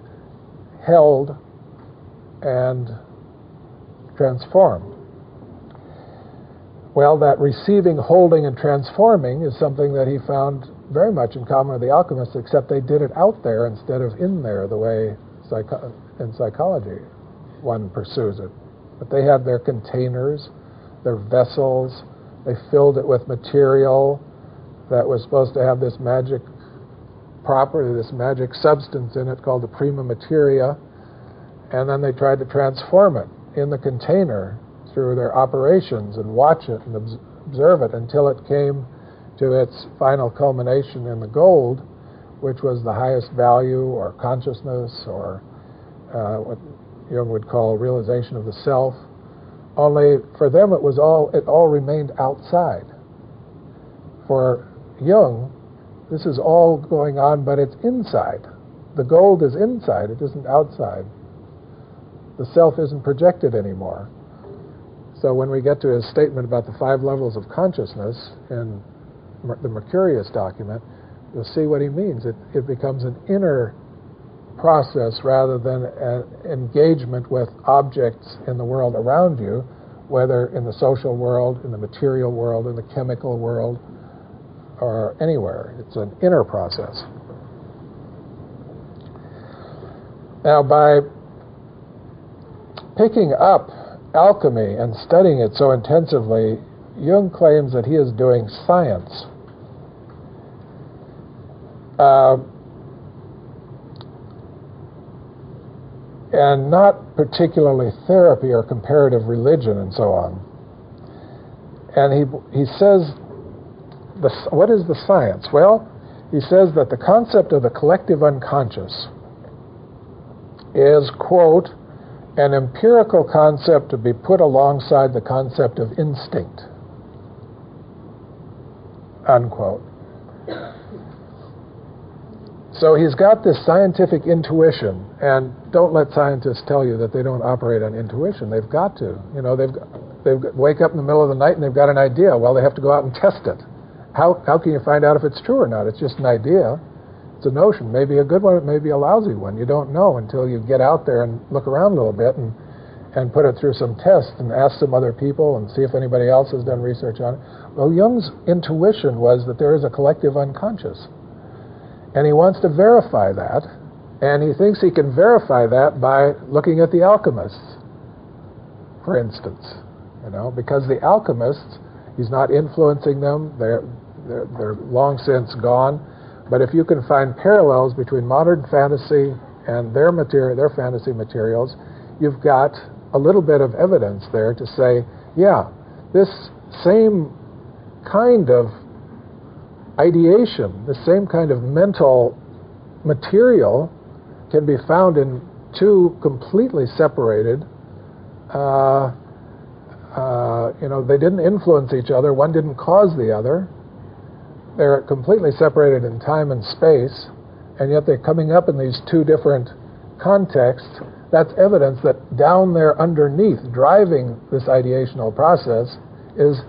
held, and transformed. Well, that receiving, holding, and transforming is something that he found very much in common with the alchemists, except they did it out there instead of in there the way in psychology one pursues it. But they had their containers, their vessels. They filled it with material that was supposed to have this magic property, this magic substance in it called the prima materia, and then they tried to transform it in the container through their operations and watch it and observe it until it came to its final culmination in the gold, which was the highest value or consciousness or what Jung would call realization of the self. Only for them it all remained outside. For Jung, this is all going on, but it's inside. The gold is inside, it isn't outside. The self isn't projected anymore. So when we get to his statement about the 5 levels of consciousness in the Mercurius document, you'll see what he means. It becomes an inner process rather than an engagement with objects in the world around you, whether in the social world, in the material world, in the chemical world, or anywhere. It's an inner process. Now, by picking up alchemy and studying it so intensively, Jung claims that he is doing science. And not particularly therapy or comparative religion and so on. And he says, what is the science? Well, he says that the concept of the collective unconscious is, quote, an empirical concept to be put alongside the concept of instinct, unquote. So he's got this scientific intuition, and don't let scientists tell you that they don't operate on intuition. They've got to. You know, they wake up in the middle of the night and they've got an idea. Well, they have to go out and test it. How can you find out if it's true or not? It's just an idea. It's a notion. Maybe a good one, it may be a lousy one. You don't know until you get out there and look around a little bit and put it through some tests and ask some other people and see if anybody else has done research on it. Well, Jung's intuition was that there is a collective unconscious. And he wants to verify that, and he thinks he can verify that by looking at the alchemists, for instance. You know, because the alchemists, he's not influencing them, they're long since gone. But if you can find parallels between modern fantasy and their fantasy materials, you've got a little bit of evidence there to say, yeah, this same kind of ideation, the same kind of mental material can be found in 2 completely separated, they didn't influence each other, one didn't cause the other, they're completely separated in time and space, and yet they're coming up in these 2 different contexts. That's evidence that down there underneath, driving this ideational process, is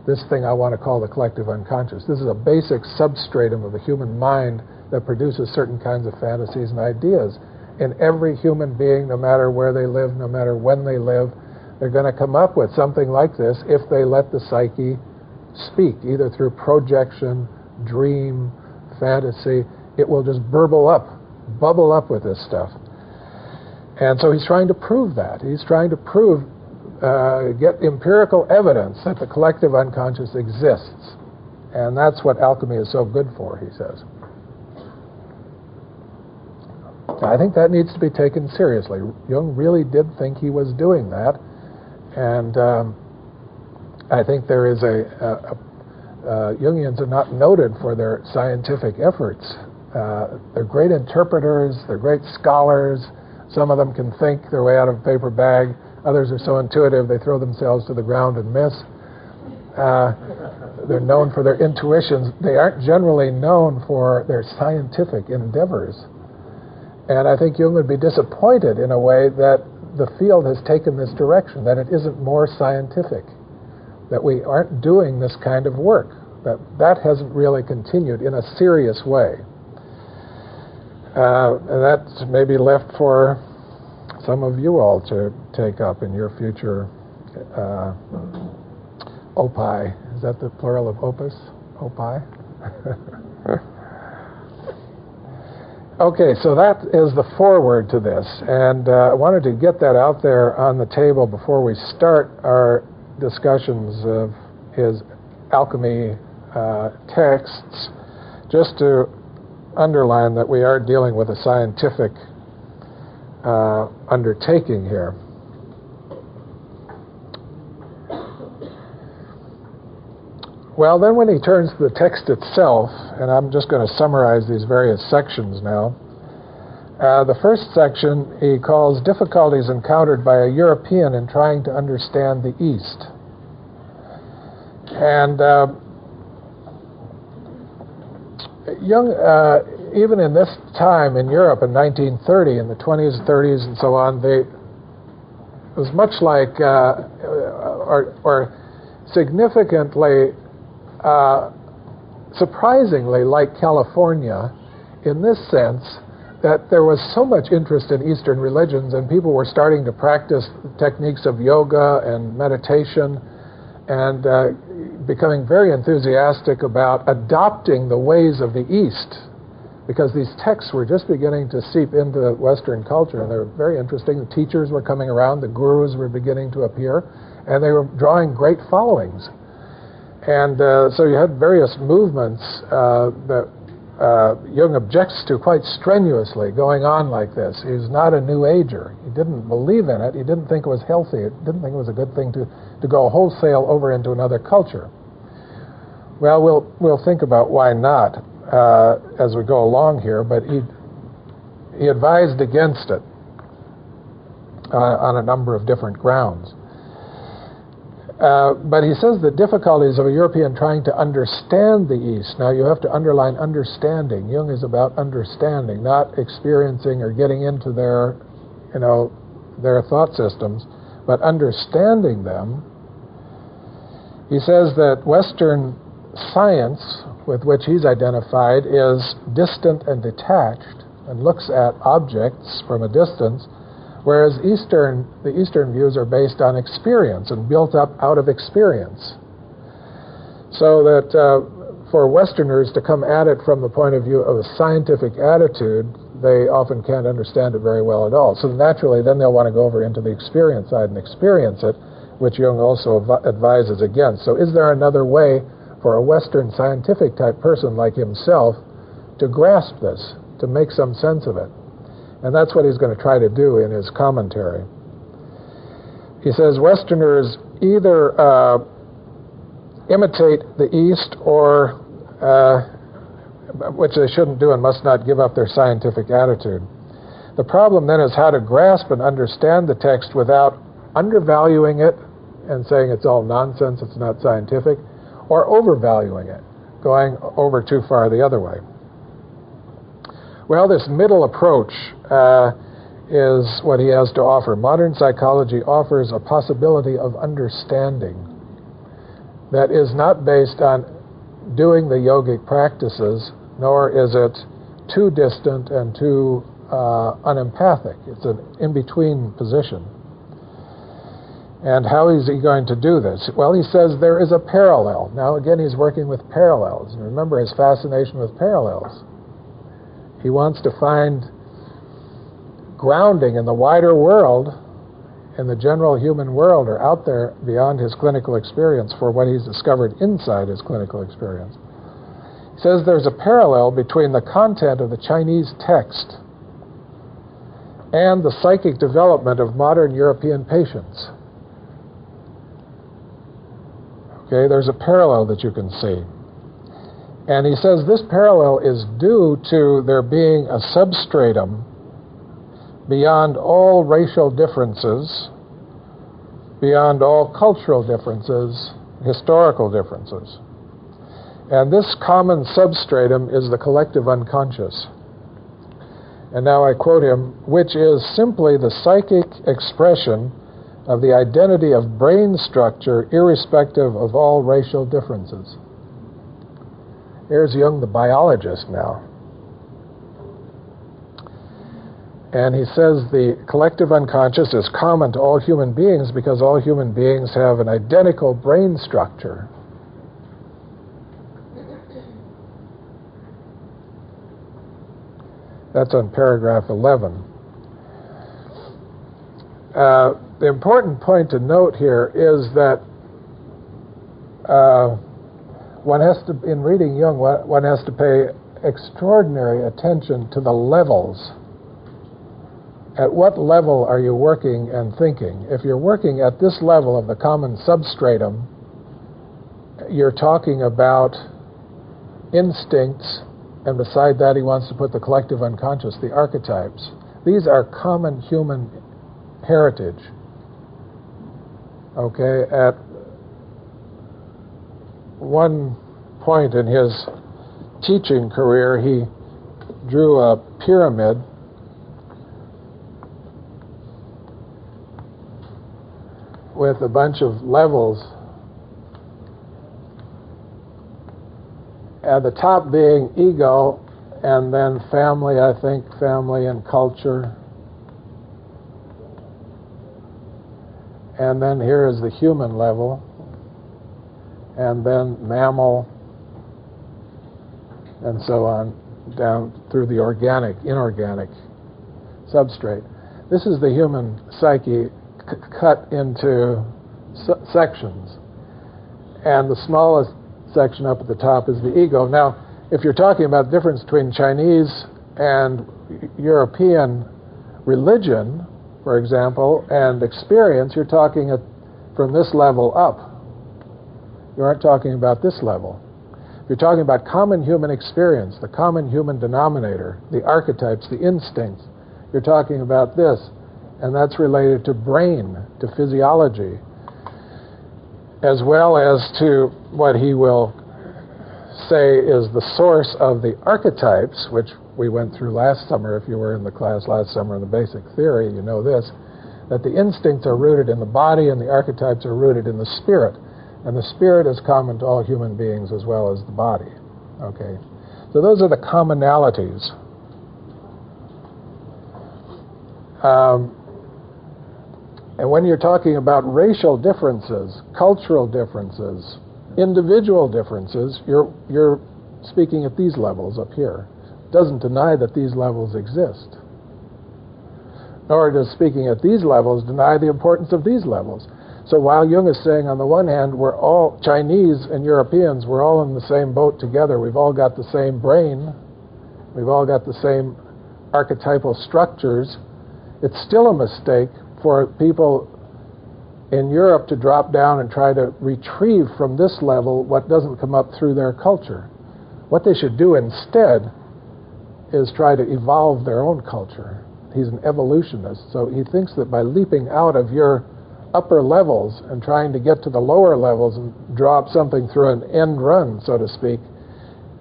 this thing I want to call the collective unconscious. This is a basic substratum of the human mind that produces certain kinds of fantasies and ideas. In every human being, no matter where they live, no matter when they live, they're going to come up with something like this if they let the psyche speak, either through projection, dream, fantasy. It will just bubble up with this stuff. And so he's trying to prove that. He's trying to get empirical evidence that the collective unconscious exists. And that's what alchemy is so good for, he says. I think that needs to be taken seriously. Jung really did think he was doing that, and I think there is Jungians are not noted for their scientific efforts. They're great interpreters, they're great scholars. Some of them can think their way out of a paper bag. Others are so intuitive they throw themselves to the ground and miss. They're known for their intuitions. They aren't generally known for their scientific endeavors. And I think Jung would be disappointed in a way that the field has taken this direction, that it isn't more scientific, that we aren't doing this kind of work, that hasn't really continued in a serious way. And that's maybe left for some of you all to take up in your future opie. Is that the plural of opus? Opie? Okay, so that is the foreword to this, and I wanted to get that out there on the table before we start our discussions of his alchemy texts, just to underline that we are dealing with a scientific undertaking here. Well, then when he turns to the text itself, and I'm just going to summarize these various sections now. The first section he calls difficulties encountered by a European in trying to understand the East. And Jung, even in this time in Europe in 1930, in the 20s, 30s, and so on, it was much like, or significantly, surprisingly like California in this sense that there was so much interest in Eastern religions and people were starting to practice techniques of yoga and meditation and becoming very enthusiastic about adopting the ways of the East, because these texts were just beginning to seep into Western culture and they were very interesting. The teachers were coming around, the gurus were beginning to appear, and they were drawing great followings. And so you had various movements that Jung objects to quite strenuously going on like this. He's not a New Ager. He didn't believe in it. He didn't think it was healthy. He didn't think it was a good thing to go wholesale over into another culture. Well, we'll think about why not as we go along here, but he advised against it on a number of different grounds. But he says the difficulties of a European trying to understand the East. Now you have to underline understanding. Jung is about understanding, not experiencing or getting into their thought systems, but understanding them. He says that Western science, with which he's identified, is distant and detached and looks at objects from a distance, whereas the Eastern views are based on experience and built up out of experience. So that for Westerners to come at it from the point of view of a scientific attitude, they often can't understand it very well at all. So naturally, then they'll want to go over into the experience side and experience it, which Jung also advises against. So is there another way for a Western scientific type person like himself to grasp this, to make some sense of it? And that's what he's going to try to do in his commentary. He says Westerners either imitate the East or, which they shouldn't do and must not give up their scientific attitude. The problem then is how to grasp and understand the text without undervaluing it and saying it's all nonsense, it's not scientific, or overvaluing it, going over too far the other way. Well, this middle approach is what he has to offer. Modern psychology offers a possibility of understanding that is not based on doing the yogic practices, nor is it too distant and too unempathic. It's an in-between position. And how is he going to do this? Well, he says there is a parallel. Now, again, he's working with parallels. And remember his fascination with parallels. He wants to find grounding in the wider world, in the general human world, or out there beyond his clinical experience for what he's discovered inside his clinical experience. He says there's a parallel between the content of the Chinese text and the psychic development of modern European patients. Okay, there's a parallel that you can see. And he says this parallel is due to there being a substratum beyond all racial differences, beyond all cultural differences, historical differences. And this common substratum is the collective unconscious. And now I quote him, which is simply the psychic expression of the identity of brain structure irrespective of all racial differences. Here's Jung, the biologist, now. And he says the collective unconscious is common to all human beings because all human beings have an identical brain structure. That's on paragraph 11. The important point to note here is that one has to, in reading Jung, one has to pay extraordinary attention to the levels. At what level are you working and thinking? If you're working at this level of the common substratum, you're talking about instincts, and beside that he wants to put the collective unconscious, the archetypes. These are common human heritage. Okay, at one point in his teaching career, he drew a pyramid with a bunch of levels, at the top being ego, and then family, I think, family and culture. And then here is the human level, and then mammal, and so on, down through the organic, inorganic substrate. This is the human psyche cut into sections. And the smallest section up at the top is the ego. Now, if you're talking about the difference between Chinese and European religion, for example, and experience, you're talking from this level up. You aren't talking about this level. If you're talking about common human experience, the common human denominator, the archetypes, the instincts, you're talking about this. And that's related to brain, to physiology, as well as to what he will say is the source of the archetypes, which we went through last summer. If you were in the class last summer in the basic theory, you know this, that the instincts are rooted in the body and the archetypes are rooted in the spirit. And the spirit is common to all human beings as well as the body. Okay, so those are the commonalities. And when you're talking about racial differences, cultural differences, individual differences, you're speaking at these levels up here. It doesn't deny that these levels exist. Nor does speaking at these levels deny the importance of these levels. So while Jung is saying, on the one hand, we're all, Chinese and Europeans, we're all in the same boat together, we've all got the same brain, we've all got the same archetypal structures, it's still a mistake for people in Europe to drop down and try to retrieve from this level what doesn't come up through their culture. What they should do instead is try to evolve their own culture. He's an evolutionist, so he thinks that by leaping out of your upper levels and trying to get to the lower levels and drop something through an end run, so to speak,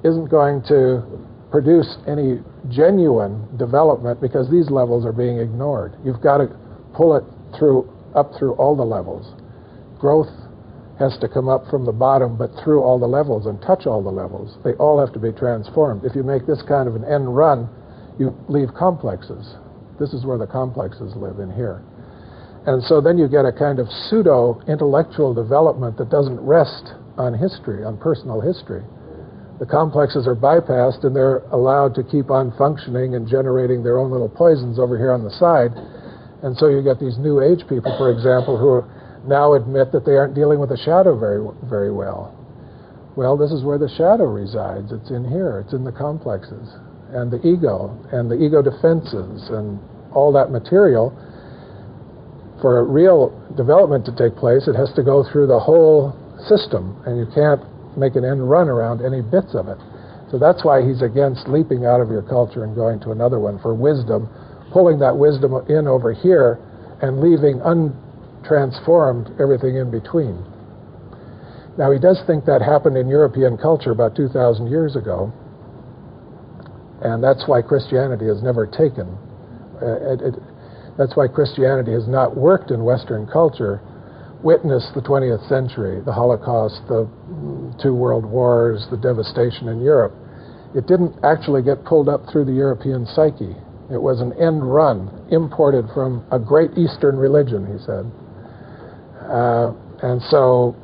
isn't going to produce any genuine development because these levels are being ignored. You've got to pull it up through all the levels. Growth has to come up from the bottom, but through all the levels and touch all the levels. They all have to be transformed. If you make this kind of an end run, you leave complexes. This is where the complexes live, in here. And so then you get a kind of pseudo-intellectual development that doesn't rest on history, on personal history. The complexes are bypassed and they're allowed to keep on functioning and generating their own little poisons over here on the side. And so you get these New Age people, for example, who now admit that they aren't dealing with the shadow very well. Well, this is where the shadow resides. It's in here. It's in the complexes and the ego defenses and all that material, for a real development to take place, it has to go through the whole system, and you can't make an end run around any bits of it. So that's why he's against leaping out of your culture and going to another one for wisdom, pulling that wisdom in over here and leaving untransformed everything in between. Now, he does think that happened in European culture about 2,000 years ago, and that's why Christianity has never taken. That's why Christianity has not worked in Western culture. Witness the 20th century, the Holocaust, the 2 world wars, the devastation in Europe. It didn't actually get pulled up through the European psyche. It was an end run, imported from a great Eastern religion, he said. And so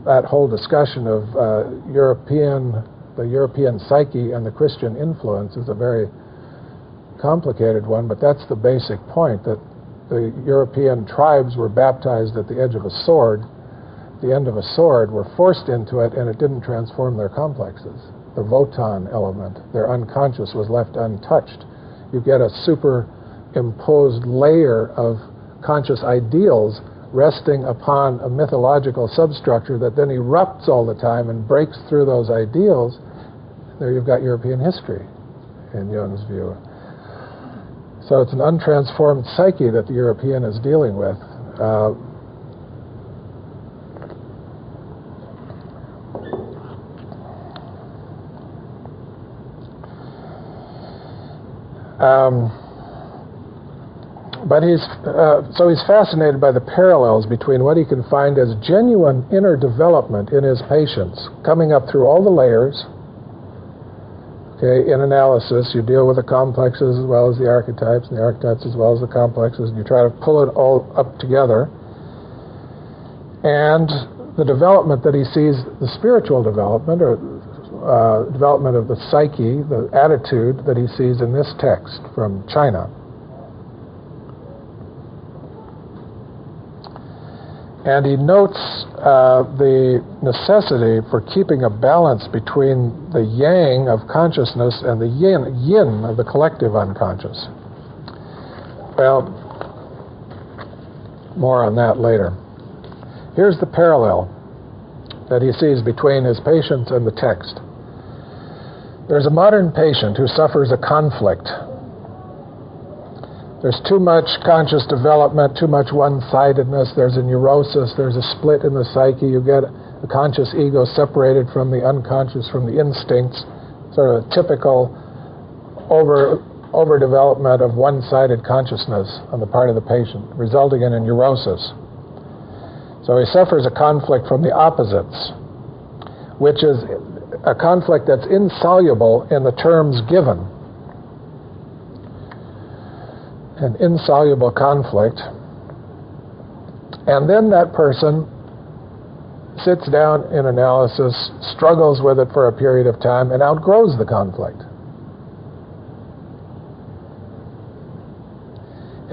that whole discussion of the European psyche and the Christian influence is a very complicated one, but that's the basic point, that the European tribes were baptized at the edge of a sword, the end of a sword, were forced into it, and it didn't transform their complexes. The Wotan element, their unconscious, was left untouched. You get a superimposed layer of conscious ideals resting upon a mythological substructure that then erupts all the time and breaks through those ideals. There you've got European history, in Jung's view. So it's an untransformed psyche that the European is dealing with. But he's fascinated by the parallels between what he can find as genuine inner development in his patients, coming up through all the layers. Okay, in analysis, you deal with the complexes as well as the archetypes, and the archetypes as well as the complexes, and you try to pull it all up together. And the development that he sees, the spiritual development, or development of the psyche, the attitude that he sees in this text from China. And he notes the necessity for keeping a balance between the yang of consciousness and the yin of the collective unconscious. Well, more on that later. Here's the parallel that he sees between his patients and the text. There's a modern patient who suffers a conflict. There's too much conscious development, too much one-sidedness, there's a neurosis, there's a split in the psyche, you get the conscious ego separated from the unconscious, from the instincts, sort of a typical overdevelopment of one-sided consciousness on the part of the patient, resulting in a neurosis. So he suffers a conflict from the opposites, which is a conflict that's insoluble in the terms given. An insoluble conflict, and then that person sits down in analysis, struggles with it for a period of time, and outgrows the conflict.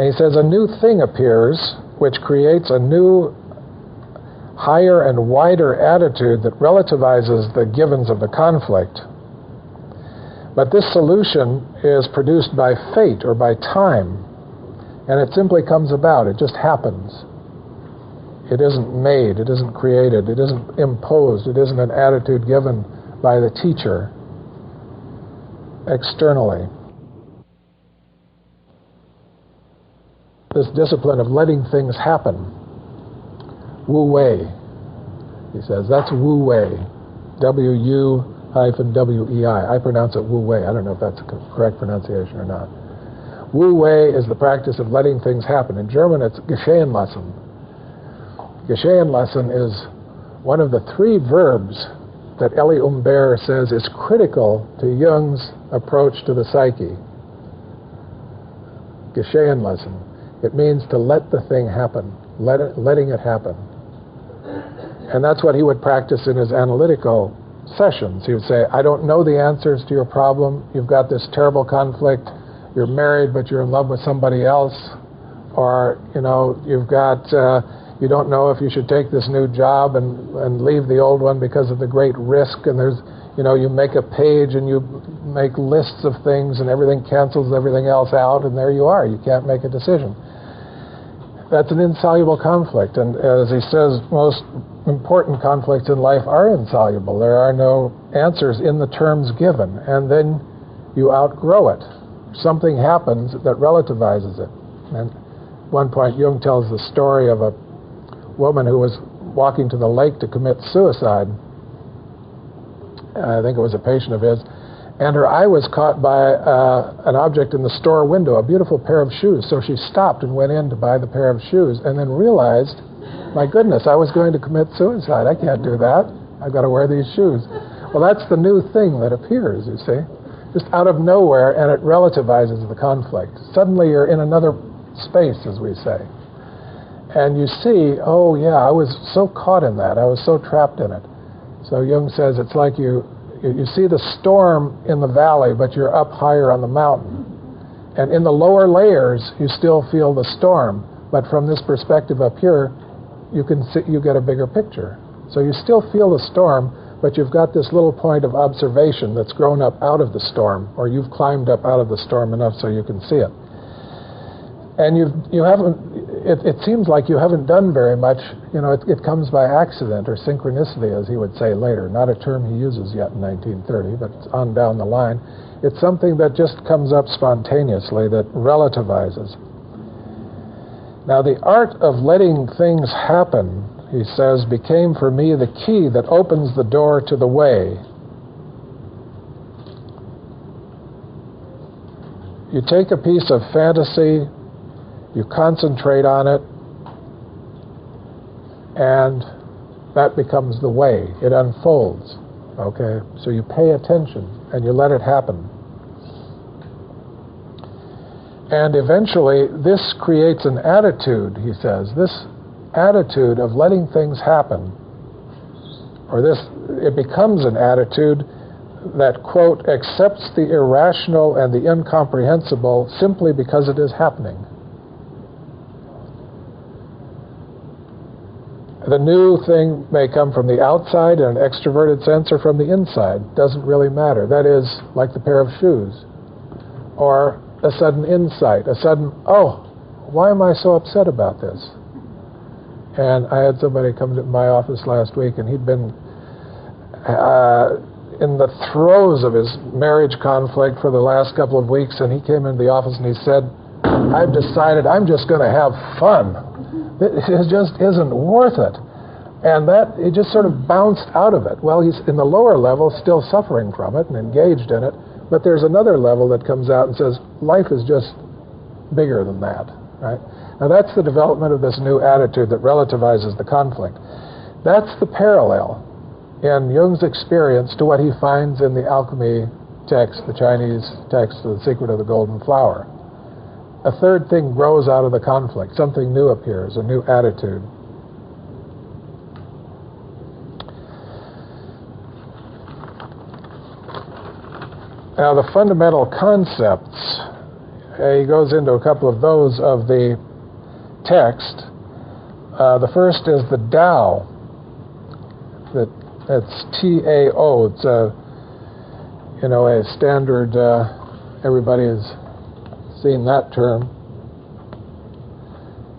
And he says a new thing appears, which creates a new, higher and wider attitude that relativizes the givens of the conflict. But this solution is produced by fate or by time. And it simply comes about. It just happens. It isn't made. It isn't created. It isn't imposed. It isn't an attitude given by the teacher externally. This discipline of letting things happen. Wu Wei, he says. That's Wu Wei. W-U-W-E-I. I pronounce it Wu Wei. I don't know if that's a correct pronunciation or not. Wu Wei is the practice of letting things happen. In German, it's geschehen lassen. Geschehen lassen is one of the 3 verbs that Elie Humbert says is critical to Jung's approach to the psyche. Geschehen lassen. It means to let the thing happen, letting it happen. And that's what he would practice in his analytical sessions. He would say, I don't know the answers to your problem. You've got this terrible conflict. You're married, but you're in love with somebody else, or you've got you don't know if you should take this new job and leave the old one because of the great risk, and you make a page and you make lists of things and everything cancels everything else out, and there you are. You can't make a decision. That's an insoluble conflict. And as he says, most important conflicts in life are insoluble. There are no answers in the terms given. And then you outgrow it. Something happens that relativizes it. And at one point, Jung tells the story of a woman who was walking to the lake to commit suicide. I think it was a patient of his. And her eye was caught by an object in the store window, a beautiful pair of shoes. So she stopped and went in to buy the pair of shoes and then realized, my goodness, I was going to commit suicide. I can't do that. I've got to wear these shoes. Well, that's the new thing that appears, you see, just out of nowhere, and it relativizes the conflict. Suddenly you're in another space, as we say. And you see, oh yeah, I was so caught in that. I was so trapped in it. So Jung says it's like you see the storm in the valley, but you're up higher on the mountain. And in the lower layers, you still feel the storm. But from this perspective up here, you get a bigger picture. So you still feel the storm, but you've got this little point of observation that's grown up out of the storm, or you've climbed up out of the storm enough so you can see it. And you haven't, it seems like you haven't done very much. It comes by accident or synchronicity, as he would say later. Not a term he uses yet in 1930, but it's on down the line. It's something that just comes up spontaneously, that relativizes. Now, the art of letting things happen, he says, became for me the key that opens the door to the way. You take a piece of fantasy, you concentrate on it, and that becomes the way. It unfolds, okay? So you pay attention, and you let it happen. And eventually, this creates an attitude, he says, this attitude of letting things happen, or it becomes an attitude that, quote, accepts the irrational and the incomprehensible simply because it is happening. The new thing may come from the outside in an extroverted sense or from the inside. Doesn't really matter. That is like the pair of shoes. Or a sudden insight, a sudden, oh, why am I so upset about this? And I had somebody come to my office last week, and he'd been in the throes of his marriage conflict for the last couple of weeks, and he came into the office and he said, I've decided I'm just going to have fun. It just isn't worth it. And it just sort of bounced out of it. Well, he's in the lower level still suffering from it and engaged in it, but there's another level that comes out and says, life is just bigger than that, right? Now that's the development of this new attitude that relativizes the conflict. That's the parallel in Jung's experience to what he finds in the alchemy text, the Chinese text, The Secret of the Golden Flower. A third thing grows out of the conflict. Something new appears, a new attitude. Now, the fundamental concepts, he goes into a couple of those of the text. The first is the Tao. That's T-A-O. It's a standard, everybody has seen that term,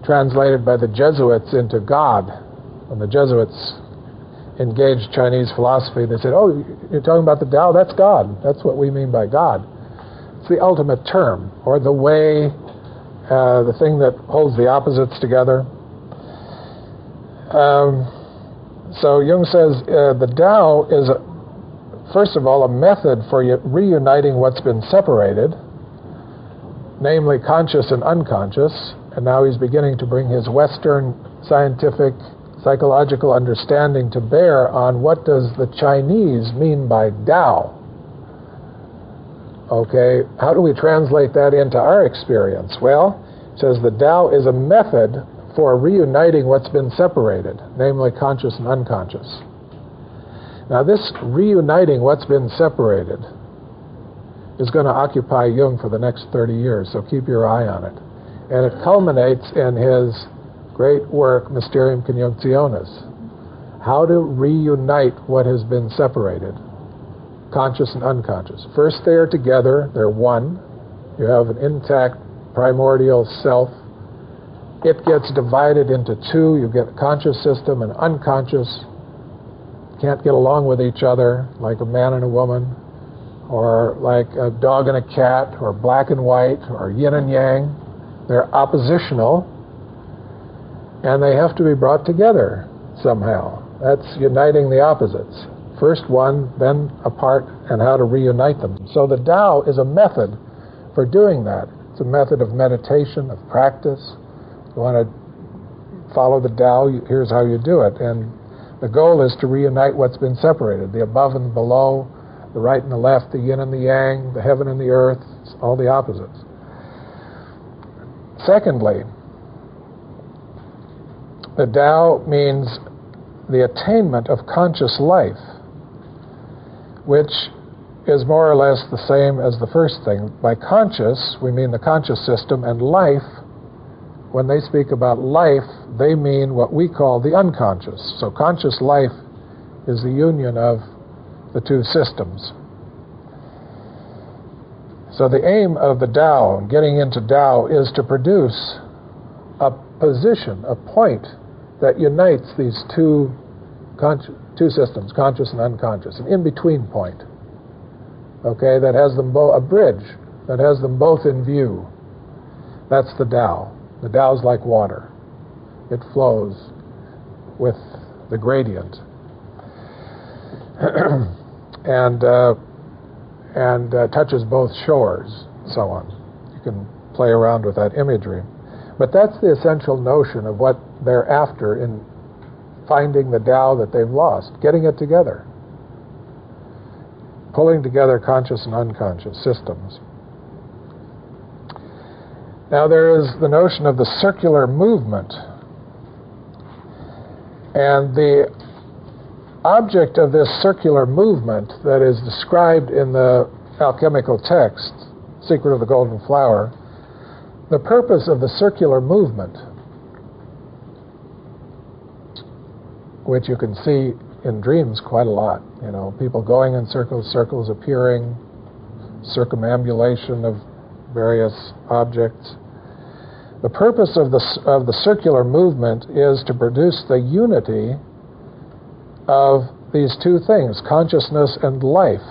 translated by the Jesuits into God. When the Jesuits engaged Chinese philosophy, they said, oh, you're talking about the Tao? That's God. That's what we mean by God. It's the ultimate term, or the way, the thing that holds the opposites together. So Jung says the Tao is, first of all, a method for reuniting what's been separated, namely conscious and unconscious, and now he's beginning to bring his Western scientific psychological understanding to bear on what does the Chinese mean by Tao. Okay, how do we translate that into our experience? Well, it says the Tao is a method for reuniting what's been separated, namely conscious and unconscious. Now this reuniting what's been separated is going to occupy Jung for the next 30 years, so keep your eye on it. And it culminates in his great work, Mysterium, Coniunctionis. How to reunite what has been separated. conscious and unconscious. First they are together, they're one. You have an intact primordial self. It gets divided into two. You get a conscious system and unconscious. Can't get along with each other, like a man and a woman, or like a dog and a cat, or black and white, or yin and yang. They're oppositional, and they have to be brought together somehow. That's uniting the opposites. First one, then apart, and how to reunite them. So the Tao is a method for doing that. It's a method of meditation, of practice. You want to follow the Tao, here's how you do it. And the goal is to reunite what's been separated, the above and the below, the right and the left, the yin and the yang, the heaven and the earth, all the opposites. Secondly, the Tao means the attainment of conscious life, which is more or less the same as the first thing. By conscious, we mean the conscious system, and life, when they speak about life, they mean what we call the unconscious. So conscious life is the union of the two systems. So the aim of the Tao, getting into Tao, is to produce a position, a point that unites these two systems, conscious and unconscious, an in-between point, okay, that has them both, a bridge that has them both in view. That's the Tao. The Tao is like water. It flows with the gradient. and touches both shores, so on. You can play around with that imagery. But that's the essential notion of what they're after in finding the Tao that they've lost, getting it together, pulling together conscious and unconscious systems. Now there is the notion of the circular movement. And the object of this circular movement that is described in the alchemical text, Secret of the Golden Flower, the purpose of the circular movement, which you can see in dreams quite a lot, you know, people going in circles, circles appearing, circumambulation of various objects. The purpose of the circular movement is to produce the unity of these two things, consciousness and life.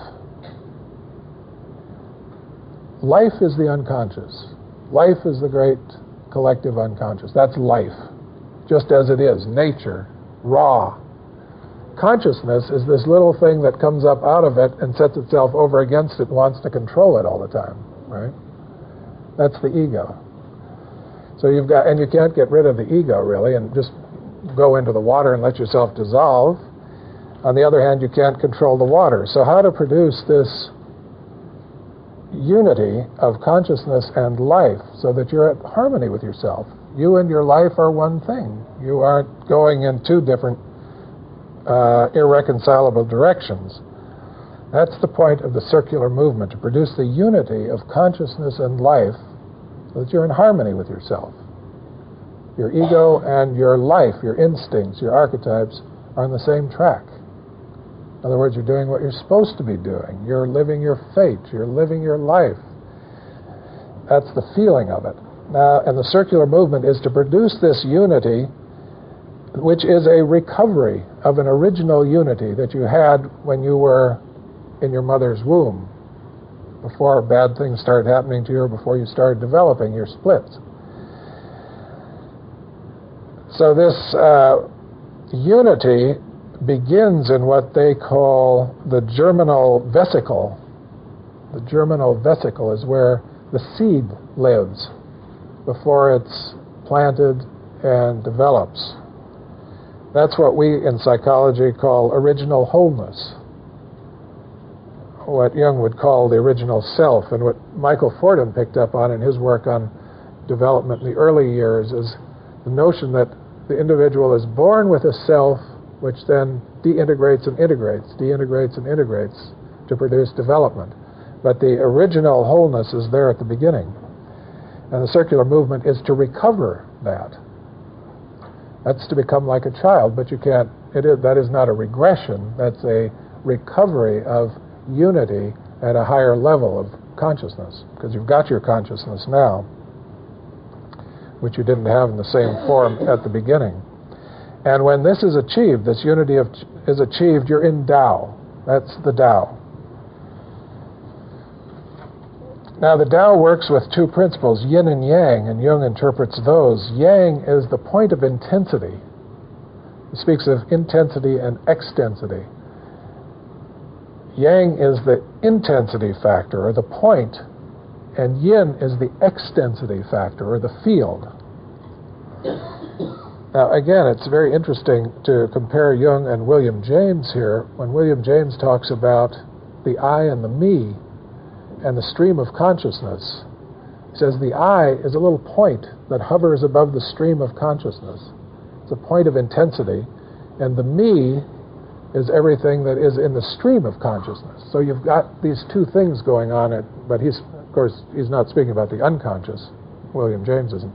Life is the unconscious. Life is the great collective unconscious. That's life, just as it is, nature, raw. Consciousness is this little thing that comes up out of it and sets itself over against it and wants to control it all the time, right? That's the ego. So you've got, and you can't get rid of the ego really and just go into the water and let yourself dissolve. On the other hand, you can't control the water. So how to produce this unity of consciousness and life so that you're at harmony with yourself? You and your life are one thing. You aren't going in two different irreconcilable directions. That's the point of the circular movement, to produce the unity of consciousness and life so that you're in harmony with yourself. Your ego and your life, your instincts, your archetypes are on the same track. In other words, you're doing what you're supposed to be doing. You're living your fate. You're living your life. That's the feeling of it. Now, and the circular movement is to produce this unity, which is a recovery of an original unity that you had when you were in your mother's womb, before bad things started happening to you, or before you started developing your splits. So this unity begins in what they call the germinal vesicle. The germinal vesicle is where the seed lives before it's planted and develops. That's what we in psychology call original wholeness, what Jung would call the original self, and what Michael Fordham picked up on in his work on development in the early years is the notion that the individual is born with a self which then deintegrates and integrates to produce development. But the original wholeness is there at the beginning. And the circular movement is to recover that. That's to become like a child, but you can't, that is not a regression, that's a recovery of unity at a higher level of consciousness, because you've got your consciousness now, which you didn't have in the same form at the beginning. And when this is achieved, this unity is achieved, you're in Tao. That's the Tao. Now, the Tao works with two principles, yin and yang, and Jung interprets those. Yang is the point of intensity. He speaks of intensity and extensity. Yang is the intensity factor, or the point, and yin is the extensity factor, or the field. Now, again, it's very interesting to compare Jung and William James here. When William James talks about the I and the me and the stream of consciousness, he says the I is a little point that hovers above the stream of consciousness. It's a point of intensity, and the me is everything that is in the stream of consciousness. So you've got these two things going on, but of course, he's not speaking about the unconscious. William James isn't.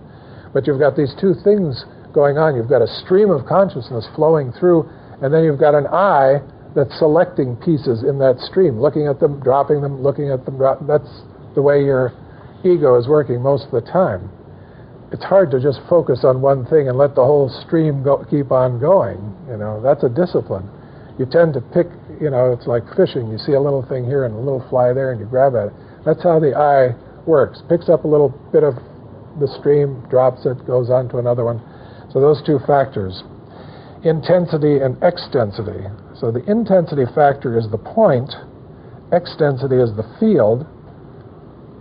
But you've got these two things going on. You've got a stream of consciousness flowing through, and then you've got an I that's selecting pieces in that stream, looking at them, dropping them, looking at them. That's the way your ego is working most of the time. It's hard to just focus on one thing and let the whole stream keep on going. That's a discipline. You tend to pick, it's like fishing. You see a little thing here and a little fly there, and you grab at it. That's how the I works. Picks up a little bit of the stream, drops it, goes on to another one. So those two factors, intensity and extensity. So the intensity factor is the point, extensity is the field,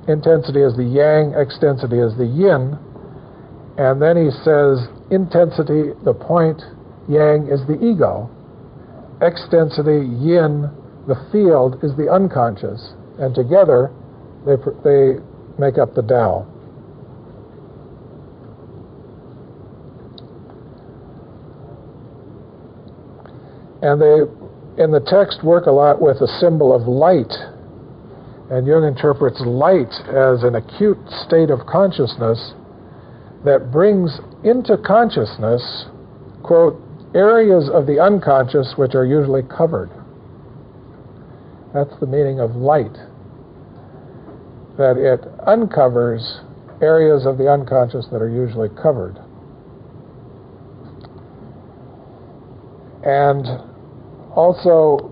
intensity is the yang, extensity is the yin, and then he says intensity, the point, yang is the ego, extensity, yin, the field is the unconscious, and together they make up the Tao. And they, in the text, work a lot with a symbol of light. And Jung interprets light as an acute state of consciousness that brings into consciousness, quote, areas of the unconscious which are usually covered. That's the meaning of light. That it uncovers areas of the unconscious that are usually covered. And also,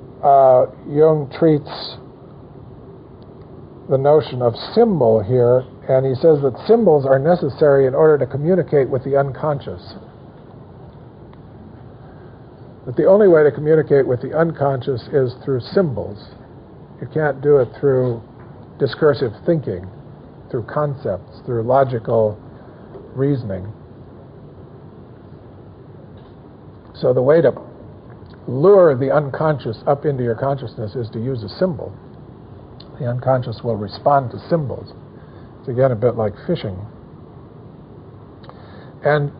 Jung treats the notion of symbol here, and he says that symbols are necessary in order to communicate with the unconscious. That the only way to communicate with the unconscious is through symbols. You can't do it through discursive thinking, through concepts, through logical reasoning. So the way to lure the unconscious up into your consciousness is to use a symbol. The unconscious will respond to symbols. It's again a bit like fishing. And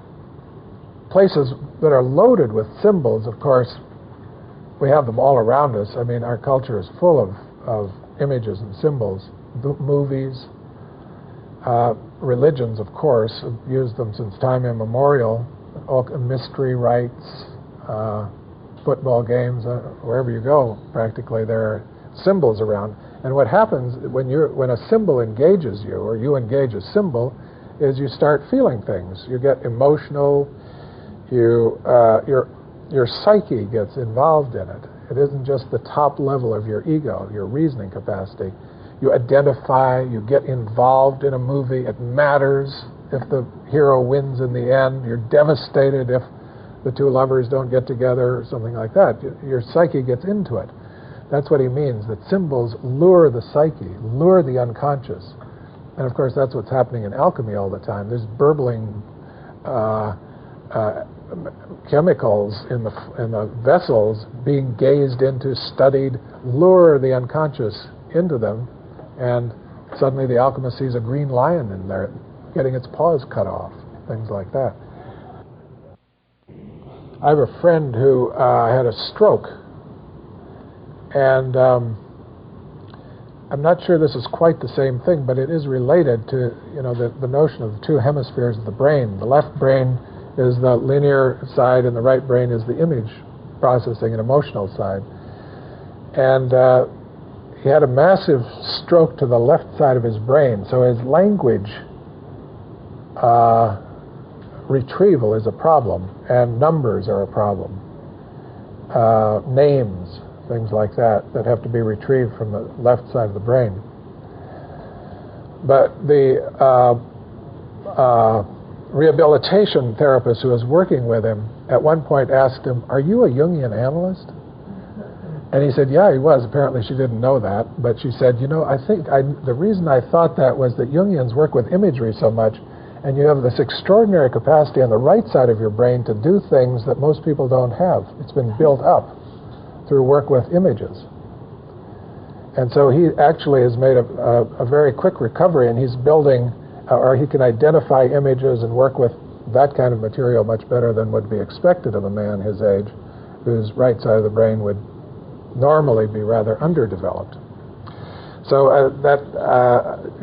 places that are loaded with symbols, of course, we have them all around us. I mean, our culture is full of images and symbols. Movies, religions, of course, have used them since time immemorial. Mystery rites, football games, wherever you go, practically there are symbols around. And what happens when a symbol engages you, or you engage a symbol, is you start feeling things. You get emotional. Your psyche gets involved in it. It isn't just the top level of your ego, your reasoning capacity. You identify. You get involved in a movie. It matters if the hero wins in the end. You're devastated if the two lovers don't get together, or something like that. Your psyche gets into it. That's what he means, that symbols lure the psyche, lure the unconscious. And of course, that's what's happening in alchemy all the time. There's burbling chemicals in the vessels being gazed into, studied, lure the unconscious into them, and suddenly the alchemist sees a green lion in there getting its paws cut off, things like that. I have a friend who had a stroke, and I'm not sure this is quite the same thing, but it is related to the notion of the two hemispheres of the brain. The left brain is the linear side, and the right brain is the image processing and emotional side. And he had a massive stroke to the left side of his brain, so his language retrieval is a problem, and numbers are a problem. Names, things like that have to be retrieved from the left side of the brain. But the rehabilitation therapist who was working with him at one point asked him, "Are you a Jungian analyst?" And he said, "Yeah, he was." Apparently she didn't know that, but she said, "I think the reason I thought that was that Jungians work with imagery so much, and you have this extraordinary capacity on the right side of your brain to do things that most people don't have. It's been built up through work with images." And so he actually has made a very quick recovery, and he's building, or he can identify images and work with that kind of material much better than would be expected of a man his age, whose right side of the brain would normally be rather underdeveloped. So that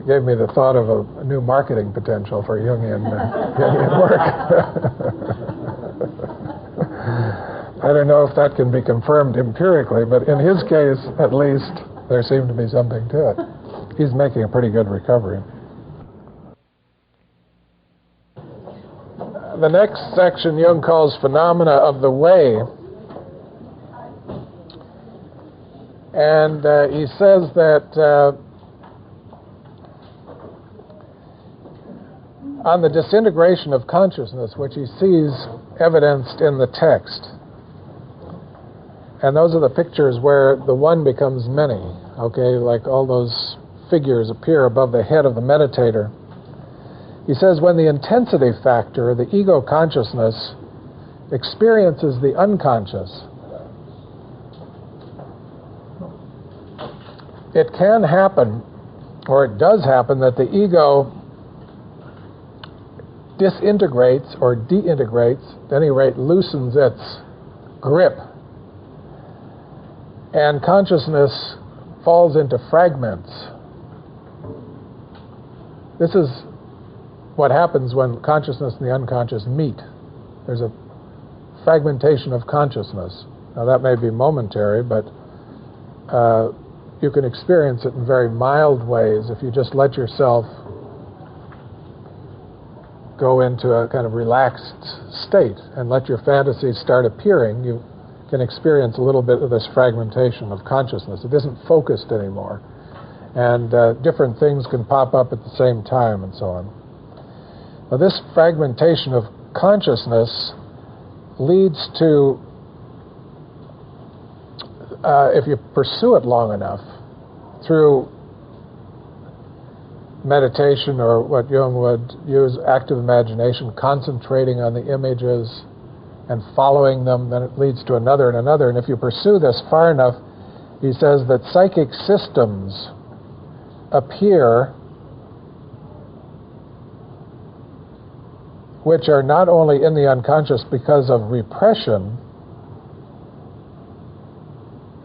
gave me the thought of a new marketing potential for Jungian work. I don't know if that can be confirmed empirically, but in his case, at least, there seemed to be something to it. He's making a pretty good recovery. The next section Jung calls phenomena of the way. And he says that on the disintegration of consciousness, which he sees evidenced in the text, and those are the pictures where the one becomes many, okay, like all those figures appear above the head of the meditator. He says when the intensity factor, the ego consciousness, experiences the unconscious, it can happen, or it does happen, that the ego disintegrates or deintegrates, at any rate loosens its grip, and consciousness falls into fragments. This is what happens when consciousness and the unconscious meet. There's a fragmentation of consciousness. Now that may be momentary, but you can experience it in very mild ways if you just let yourself go into a kind of relaxed state and let your fantasies start appearing. You can experience a little bit of this fragmentation of consciousness. It isn't focused anymore. And different things can pop up at the same time and so on. Now this fragmentation of consciousness leads to, if you pursue it long enough, through meditation, or what Jung would use, active imagination, concentrating on the images and following them, then it leads to another and another. And if you pursue this far enough, he says that psychic systems appear which are not only in the unconscious because of repression,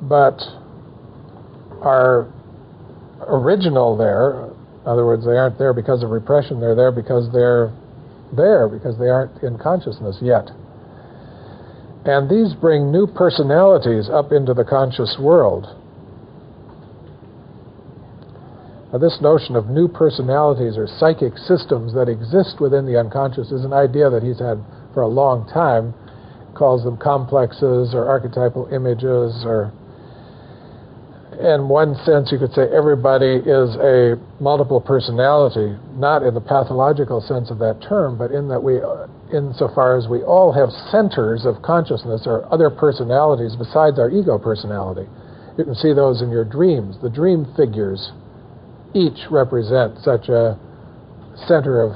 but are original there. In other words, they aren't there because of repression, they're there because they aren't in consciousness yet. And these bring new personalities up into the conscious world. Now, this notion of new personalities or psychic systems that exist within the unconscious is an idea that he's had for a long time. He calls them complexes or archetypal images, or in one sense you could say everybody is a multiple personality, not in the pathological sense of that term, but in that insofar as we all have centers of consciousness or other personalities besides our ego personality. You can see those in your dreams. The dream figures each represent such a center of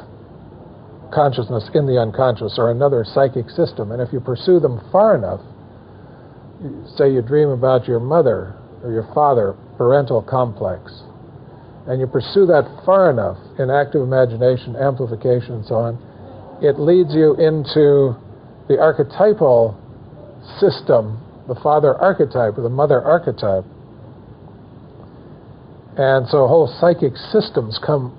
consciousness in the unconscious or another psychic system. And if you pursue them far enough, say you dream about your mother or your father, parental complex, and you pursue that far enough in active imagination, amplification, and so on, it leads you into the archetypal system, the father archetype or the mother archetype. And so whole psychic systems come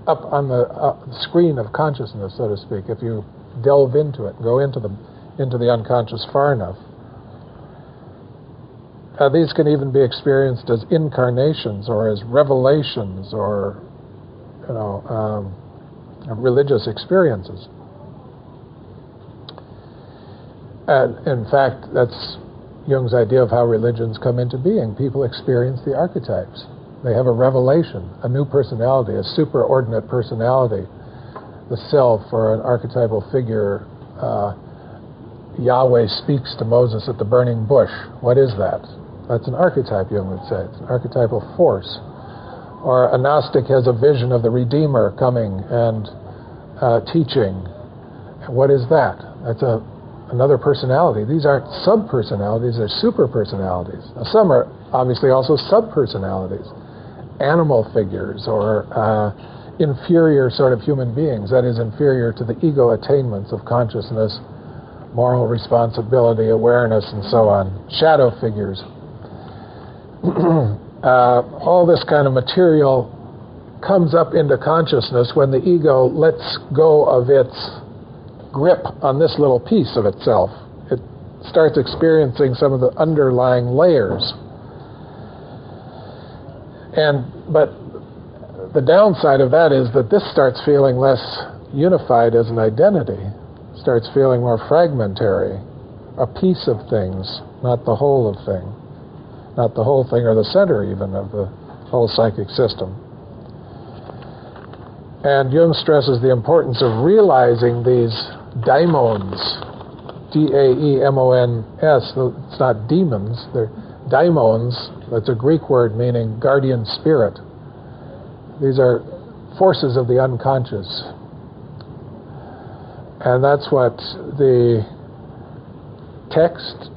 up on the screen of consciousness, so to speak, if you delve into it, go into the unconscious far enough. these can even be experienced as incarnations or as revelations or, religious experiences. And in fact, that's Jung's idea of how religions come into being. People experience the archetypes. They have a revelation, a new personality, a superordinate personality, the self or an archetypal figure. Yahweh speaks to Moses at the burning bush. What is that? That's an archetype, Jung would say. It's an archetypal force. Or a Gnostic has a vision of the Redeemer coming and teaching. What is that? That's another personality. These aren't sub-personalities, they're super-personalities. Now, some are obviously also sub-personalities, animal figures or inferior sort of human beings, that is, inferior to the ego attainments of consciousness, moral responsibility, awareness, and so on. Shadow figures. All this kind of material comes up into consciousness when the ego lets go of its grip on this little piece of itself. It starts experiencing some of the underlying layers. But the downside of that is that this starts feeling less unified as an identity, starts feeling more fragmentary, a piece of things, not the whole of thing, not the whole thing or the center even of the whole psychic system. And Jung stresses the importance of realizing these daimons, D-A-E-M-O-N-S. It's not demons, they're daimons. That's a Greek word meaning guardian spirit. These are forces of the unconscious. And that's what the text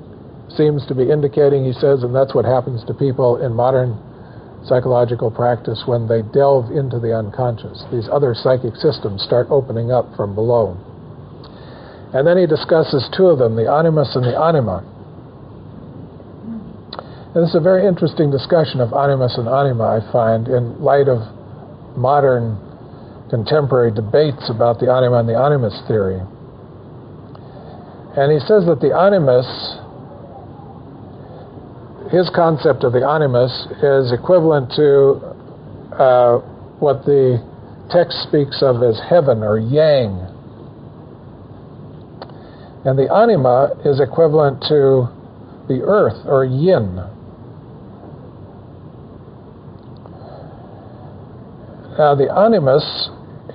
seems to be indicating, he says, and that's what happens to people in modern psychological practice when they delve into the unconscious. These other psychic systems start opening up from below. And then he discusses two of them, the animus and the anima. And this is a very interesting discussion of animus and anima, I find, in light of modern contemporary debates about the anima and the animus theory. And he says that the animus, his concept of the animus is equivalent to what the text speaks of as heaven or yang. And the anima is equivalent to the earth or yin. Now the animus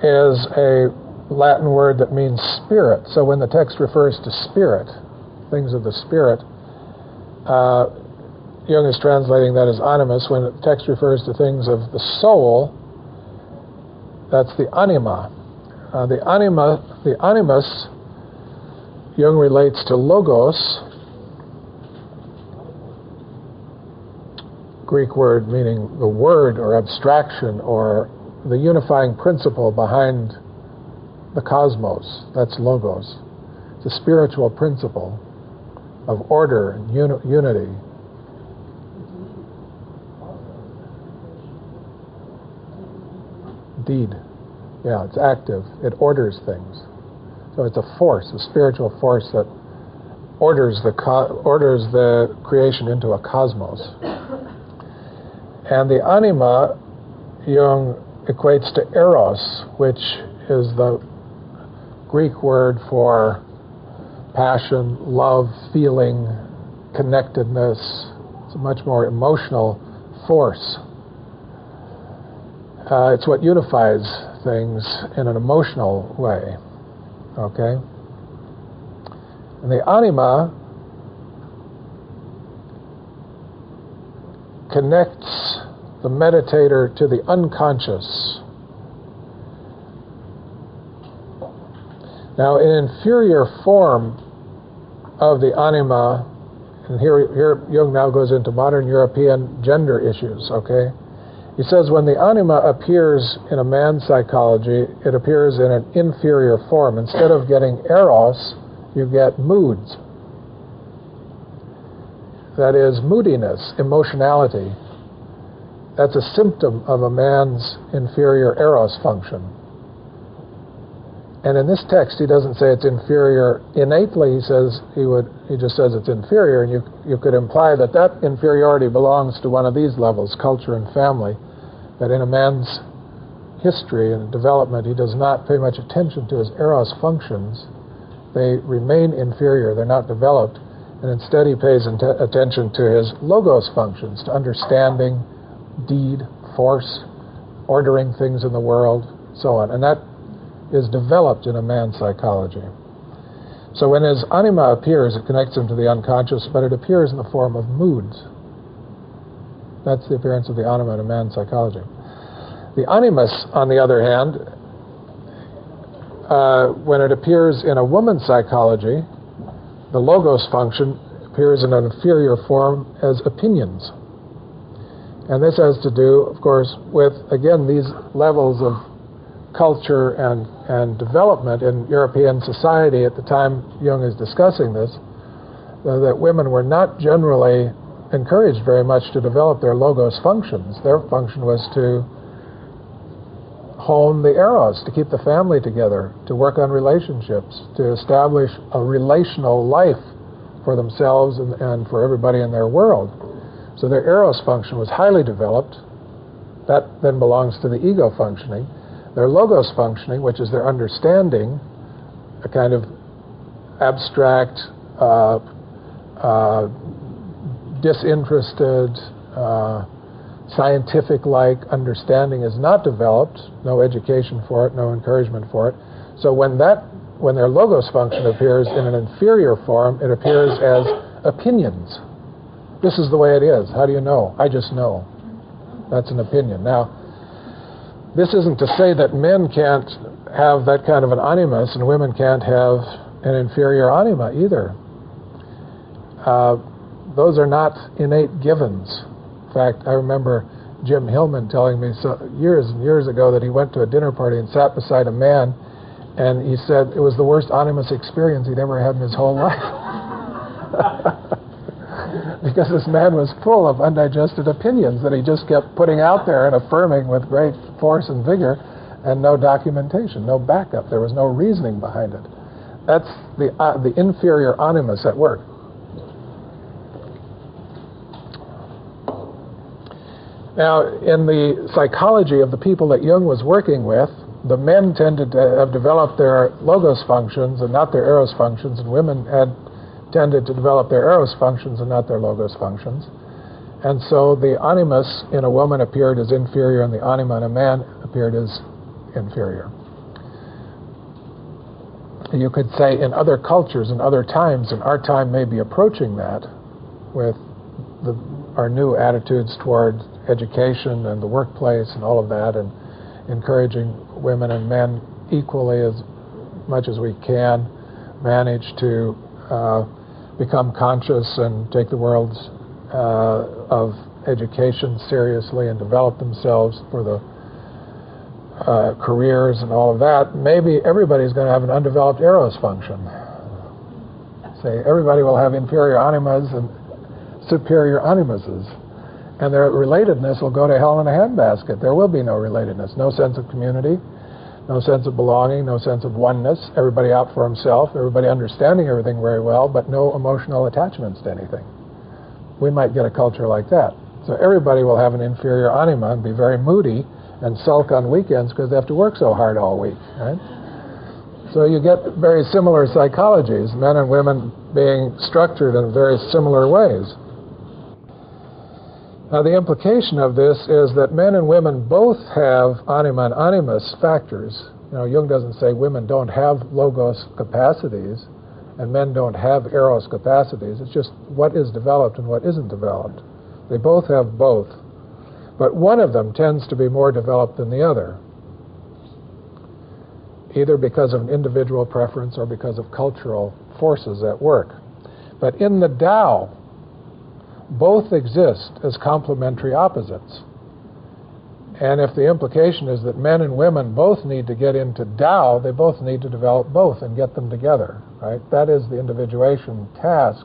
is a Latin word that means spirit. So when the text refers to spirit, things of the spirit, Jung is translating that as animus. When the text refers to things of the soul, that's the anima. The animus, Jung relates to logos, Greek word meaning the word or abstraction or the unifying principle behind the cosmos. That's logos. It's a spiritual principle of order and unity. Deed. Yeah, it's active. It orders things. So it's a force, a spiritual force that orders the creation into a cosmos. And the anima, Jung equates to eros, which is the Greek word for passion, love, feeling, connectedness. It's a much more emotional force. It's what unifies things in an emotional way. Okay? And the anima connects the meditator to the unconscious. Now, an inferior form of the anima, and here Jung now goes into modern European gender issues, okay? He says when the anima appears in a man's psychology, it appears in an inferior form. Instead of getting eros, you get moods. That is moodiness, emotionality. That's a symptom of a man's inferior eros function. And in this text, he doesn't say it's inferior innately. He just says it's inferior, and you could imply that that inferiority belongs to one of these levels, culture and family. That in a man's history and development, he does not pay much attention to his eros functions. They remain inferior; they're not developed, and instead he pays attention to his logos functions, to understanding, deed, force, ordering things in the world, so on, and that is developed in a man's psychology. So when his anima appears, it connects him to the unconscious, but it appears in the form of moods. That's the appearance of the anima in a man's psychology. The animus, on the other hand, when it appears in a woman's psychology, the logos function appears in an inferior form as opinions. And this has to do, of course, with, again, these levels of culture and development in European society at the time Jung is discussing this, that women were not generally encouraged very much to develop their logos functions. Their function was to hone the eros, to keep the family together, to work on relationships, to establish a relational life for themselves and for everybody in their world. So their eros function was highly developed. That then belongs to the ego functioning. Their logos functioning, which is their understanding, a kind of abstract, disinterested, scientific-like understanding is not developed, no education for it, no encouragement for it. So when their logos function appears in an inferior form, it appears as opinions. This is the way it is. How do you know? I just know. That's an opinion. Now, this isn't to say that men can't have that kind of an animus and women can't have an inferior anima either. Those are not innate givens. In fact, I remember Jim Hillman telling me years and years ago that he went to a dinner party and sat beside a man, and he said it was the worst animus experience he'd ever had in his whole life. Because this man was full of undigested opinions that he just kept putting out there and affirming with great force and vigor, and no documentation, no backup. There was no reasoning behind it. That's the inferior animus at work. Now, in the psychology of the people that Jung was working with, the men tended to have developed their logos functions and not their eros functions, and women had tended to develop their eros functions and not their logos functions. And so the animus in a woman appeared as inferior and the anima in a man appeared as inferior. You could say in other cultures and other times, and our time may be approaching that with our new attitudes toward education and the workplace and all of that, and encouraging women and men equally as much as we can manage to become conscious and take the worlds of education seriously and develop themselves for the careers and all of that. Maybe everybody's going to have an undeveloped eros function. Say everybody will have inferior animas and superior animuses, and their relatedness will go to hell in a handbasket. There will be no relatedness, no sense of community, no sense of belonging, no sense of oneness, everybody out for himself, everybody understanding everything very well, but no emotional attachments to anything. We might get a culture like that. So everybody will have an inferior anima and be very moody and sulk on weekends because they have to work so hard all week, right? So you get very similar psychologies, men and women being structured in very similar ways. Now, the implication of this is that men and women both have anima and animus factors. You know, Jung doesn't say women don't have logos capacities and men don't have eros capacities. It's just what is developed and what isn't developed. They both have both. But one of them tends to be more developed than the other, either because of an individual preference or because of cultural forces at work. But in the Tao, both exist as complementary opposites. And if the implication is that men and women both need to get into Tao, they both need to develop both and get them together, right? That is the individuation task,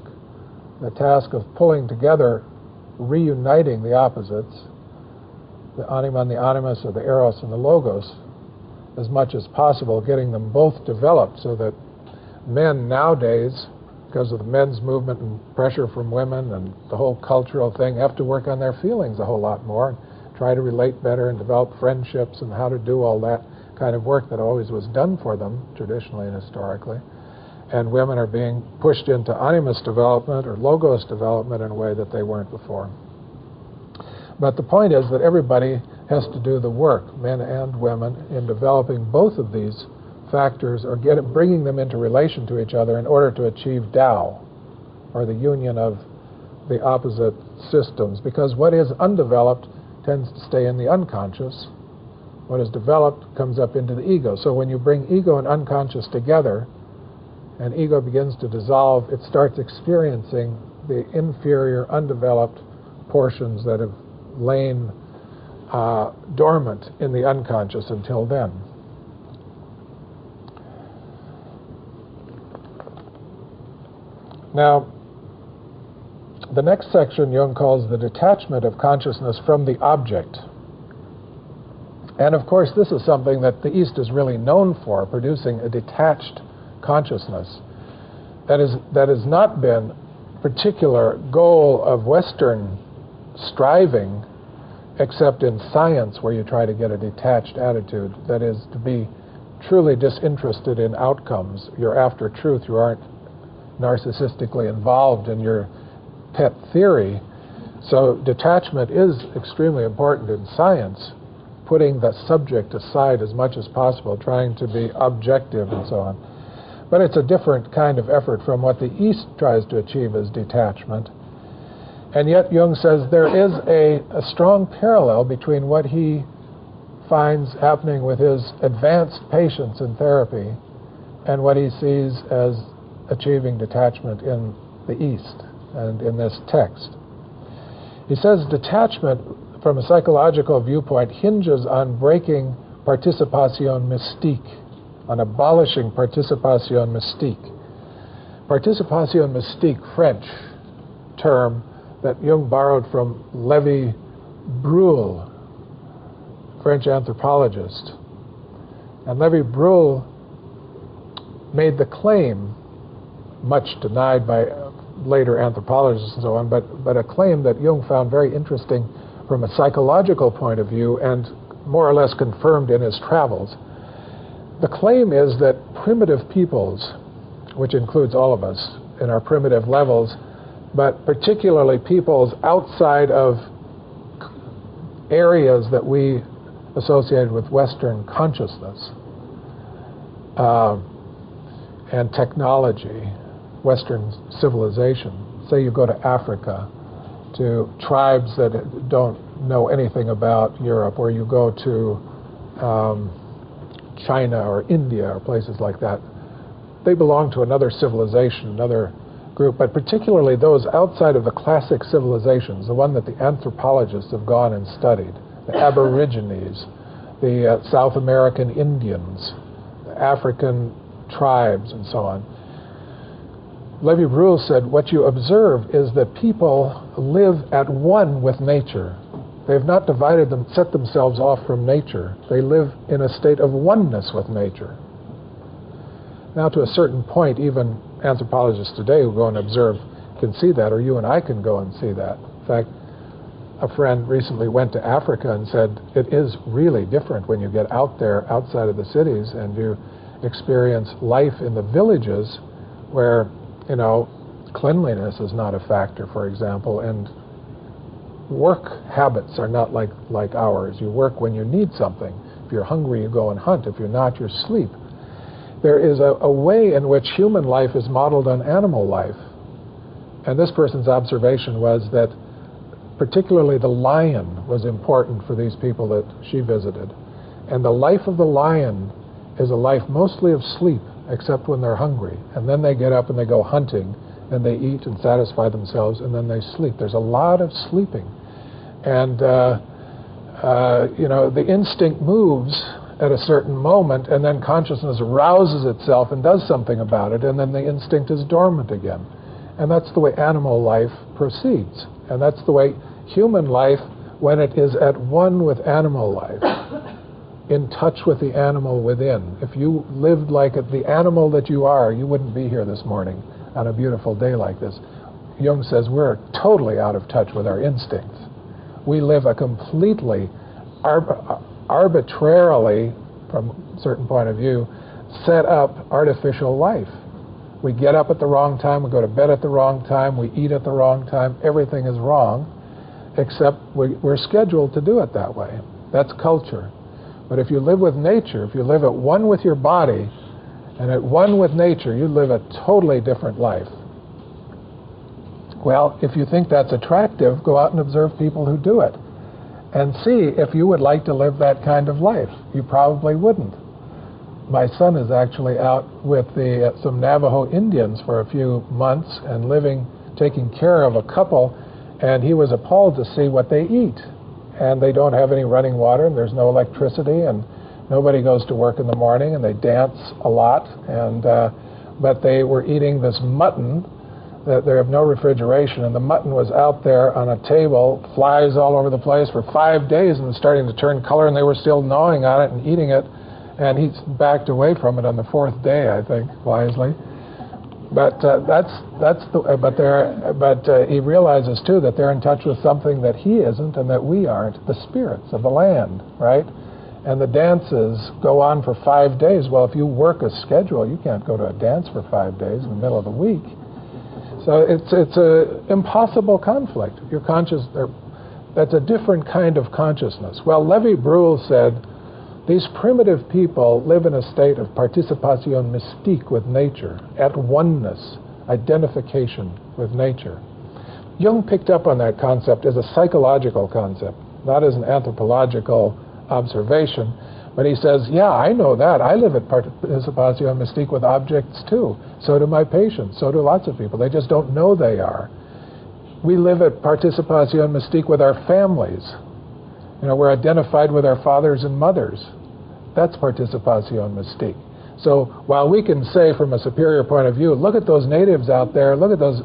the task of pulling together, reuniting the opposites, the anima and the animus, or the eros and the logos, as much as possible, getting them both developed so that men nowadays, because of the men's movement and pressure from women and the whole cultural thing, have to work on their feelings a whole lot more and try to relate better and develop friendships and how to do all that kind of work that always was done for them, traditionally and historically. And women are being pushed into animus development or logos development in a way that they weren't before. But the point is that everybody has to do the work, men and women, in developing both of these factors or bringing them into relation to each other in order to achieve Tao, or the union of the opposite systems. Because what is undeveloped tends to stay in the unconscious. What is developed comes up into the ego. So when you bring ego and unconscious together, and ego begins to dissolve, it starts experiencing the inferior, undeveloped portions that have lain dormant in the unconscious until then. Now, the next section Jung calls the detachment of consciousness from the object. And of course, this is something that the East is really known for, producing a detached consciousness. That has not been a particular goal of Western striving, except in science, where you try to get a detached attitude. That is, to be truly disinterested in outcomes. You're after truth. You aren't narcissistically involved in your pet theory. So detachment is extremely important in science, putting the subject aside as much as possible, trying to be objective and so on. But it's a different kind of effort from what the East tries to achieve as detachment. And yet Jung says there is a strong parallel between what he finds happening with his advanced patients in therapy and what he sees as achieving detachment in the East and in this text. He says detachment from a psychological viewpoint hinges on breaking participation mystique, on abolishing participation mystique. Participation mystique, French term that Jung borrowed from Lévi-Breuil, French anthropologist. And Lévi-Breuil made the claim, much denied by later anthropologists and so on, but a claim that Jung found very interesting from a psychological point of view and more or less confirmed in his travels. The claim is that primitive peoples, which includes all of us in our primitive levels, but particularly peoples outside of areas that we associated with Western consciousness and technology, Western civilization. Say you go to Africa, to tribes that don't know anything about Europe, or you go to China or India or places like that. They belong to another civilization, another group, but particularly those outside of the classic civilizations, the one that the anthropologists have gone and studied, the Aborigines, the South American Indians, the African tribes, and so on. Lévi-Breuil said, what you observe is that people live at one with nature. They have not divided them, set themselves off from nature. They live in a state of oneness with nature. Now, to a certain point, even anthropologists today who go and observe can see that, or you and I can go and see that. In fact, a friend recently went to Africa and said, it is really different when you get out there, outside of the cities, and you experience life in the villages where, cleanliness is not a factor, for example, and work habits are not like ours. You work when you need something. If you're hungry, you go and hunt. If you're not, you sleep. There is a way in which human life is modeled on animal life. And this person's observation was that particularly the lion was important for these people that she visited. And the life of the lion is a life mostly of sleep, except when they're hungry. And then they get up and they go hunting, and they eat and satisfy themselves, and then they sleep. There's a lot of sleeping. And, the instinct moves at a certain moment, and then consciousness rouses itself and does something about it, and then the instinct is dormant again. And that's the way animal life proceeds. And that's the way human life, when it is at one with animal life, in touch with the animal within. If you lived like the animal that you are, you wouldn't be here this morning on a beautiful day like this. Jung says we're totally out of touch with our instincts. We live a completely arbitrarily, from a certain point of view, set up artificial life. We get up at the wrong time, we go to bed at the wrong time, we eat at the wrong time, everything is wrong, except we're scheduled to do it that way. That's culture. But if you live with nature, if you live at one with your body and at one with nature, you live a totally different life. Well, if you think that's attractive, go out and observe people who do it and see if you would like to live that kind of life. You probably wouldn't. My son is actually out with some Navajo Indians for a few months and taking care of a couple, and he was appalled to see what they eat. And they don't have any running water, and there's no electricity, and nobody goes to work in the morning, and they dance a lot. But they were eating this mutton. That they have no refrigeration, and the mutton was out there on a table, flies all over the place for 5 days, and was starting to turn color, and they were still gnawing on it and eating it. And he backed away from it on the 4th day, I think, wisely. But he realizes too that they're in touch with something that he isn't and that we aren't, the spirits of the land, right? And the dances go on for 5 days. Well, if you work a schedule, you can't go to a dance for 5 days in the middle of the week. So it's an impossible conflict. You're conscious. That's a different kind of consciousness. Well, Lévi-Brühl said, these primitive people live in a state of participation mystique with nature, at oneness, identification with nature. Jung picked up on that concept as a psychological concept, not as an anthropological observation. But he says, yeah, I know that. I live at participation mystique with objects too. So do my patients. So do lots of people. They just don't know they are. We live at participation mystique with our families. We're identified with our fathers and mothers. That's participation mystique. So while we can say from a superior point of view, look at those natives out there, look at those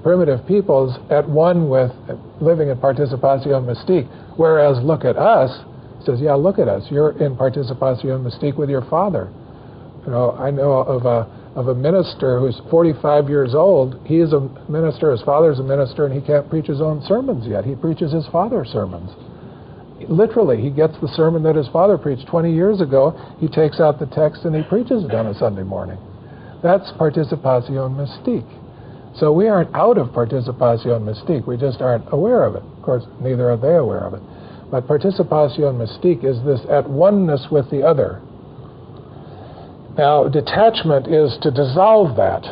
primitive peoples at one with living in participation mystique, whereas look at us, he says, yeah, look at us. You're in participation mystique with your father. I know of a minister who's 45 years old. He is a minister, his father's a minister, and he can't preach his own sermons yet. He preaches his father's sermons. Literally, he gets the sermon that his father preached 20 years ago, he takes out the text and he preaches it on a Sunday morning. That's participation mystique. So we aren't out of participation mystique, we just aren't aware of it. Of course, neither are they aware of it. But participation mystique is this at oneness with the other. Now, detachment is to dissolve that.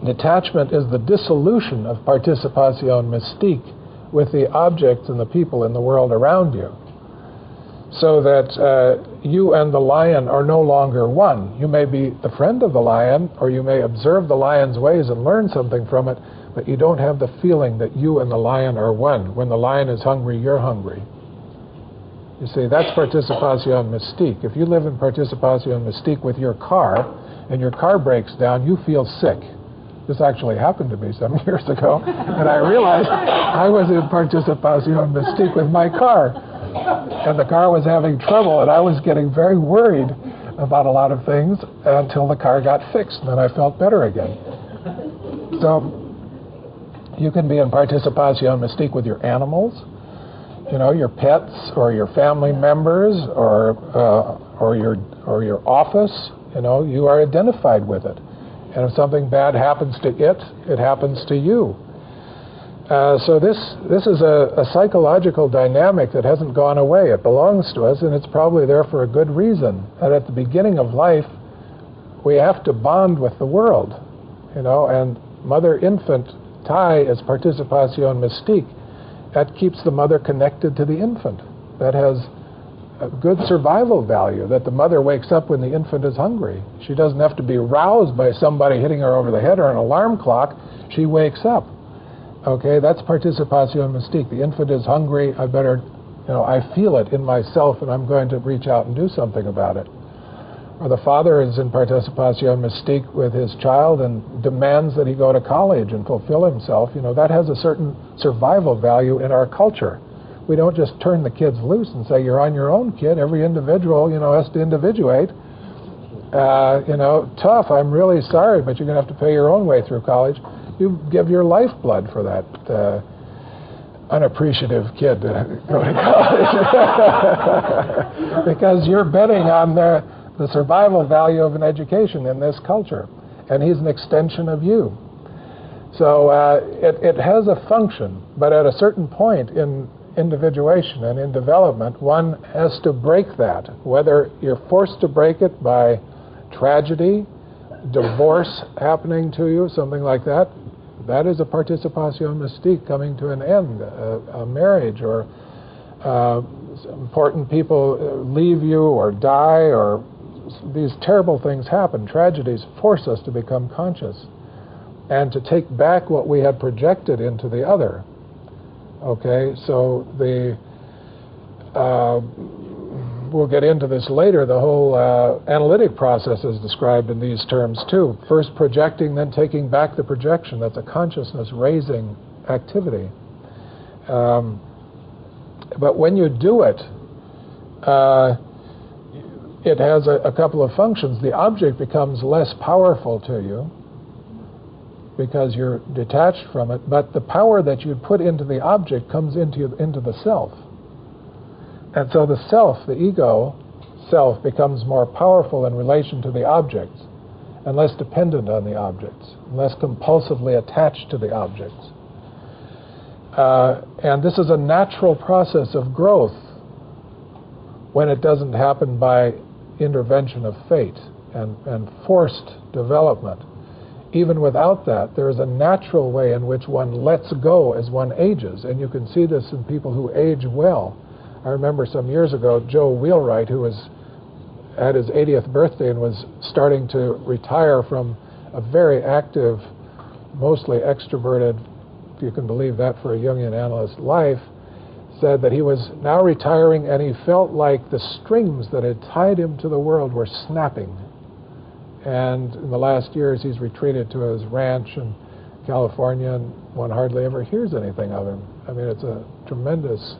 Detachment is the dissolution of participation mystique with the objects and the people in the world around you, so that you and the lion are no longer one. You may be the friend of the lion, or you may observe the lion's ways and learn something from it, but you don't have the feeling that you and the lion are one. When the lion is hungry, you're hungry. You see, that's participation mystique. If you live in participation mystique with your car, and your car breaks down, you feel sick. This actually happened to me some years ago, and I realized I was in participation mystique with my car. And the car was having trouble, and I was getting very worried about a lot of things until the car got fixed, and then I felt better again. So you can be in participation mystique with your animals, your pets or your family members or your office. You are identified with it. And if something bad happens to it, it happens to you. So this is a psychological dynamic that hasn't gone away. It belongs to us, and it's probably there for a good reason. And at the beginning of life, we have to bond with the world, and mother-infant tie is participation mystique. That keeps the mother connected to the infant. That has a good survival value, that the mother wakes up when the infant is hungry. She doesn't have to be roused by somebody hitting her over the head or an alarm clock. She wakes up. Okay, that's participation mystique. The infant is hungry. I better, I feel it in myself, and I'm going to reach out and do something about it. Or the father is in participation mystique with his child and demands that he go to college and fulfill himself. That has a certain survival value in our culture. We don't just turn the kids loose and say, you're on your own, kid. Every individual, has to individuate. Tough, I'm really sorry, but you're going to have to pay your own way through college. You give your lifeblood for that unappreciative kid to go to college. Because you're betting on the survival value of an education in this culture. And he's an extension of you. So it has a function, but at a certain point in individuation and in development, one has to break that. Whether you're forced to break it by tragedy, divorce happening to you, something like that, that is a participation mystique coming to an end, a marriage, or important people leave you or die, or these terrible things happen. Tragedies force us to become conscious and to take back what we had projected into the other. Okay, so we'll get into this later. The whole analytic process is described in these terms too. First projecting, then taking back the projection. That's a consciousness-raising activity. But when you do it, it has a couple of functions. The object becomes less powerful to you because you're detached from it, but the power that you'd put into the object comes into the self. And so the self, the ego self, becomes more powerful in relation to the objects and less dependent on the objects, less compulsively attached to the objects. And this is a natural process of growth when it doesn't happen by intervention of fate and forced development. Even without that, there is a natural way in which one lets go as one ages, and you can see this in people who age well. I remember some years ago, Joe Wheelwright, who was at his 80th birthday and was starting to retire from a very active, mostly extroverted, if you can believe that for a Jungian analyst, life, said that he was now retiring and he felt like the strings that had tied him to the world were snapping. And in the last years, he's retreated to his ranch in California, and one hardly ever hears anything of him. I mean, it's a tremendous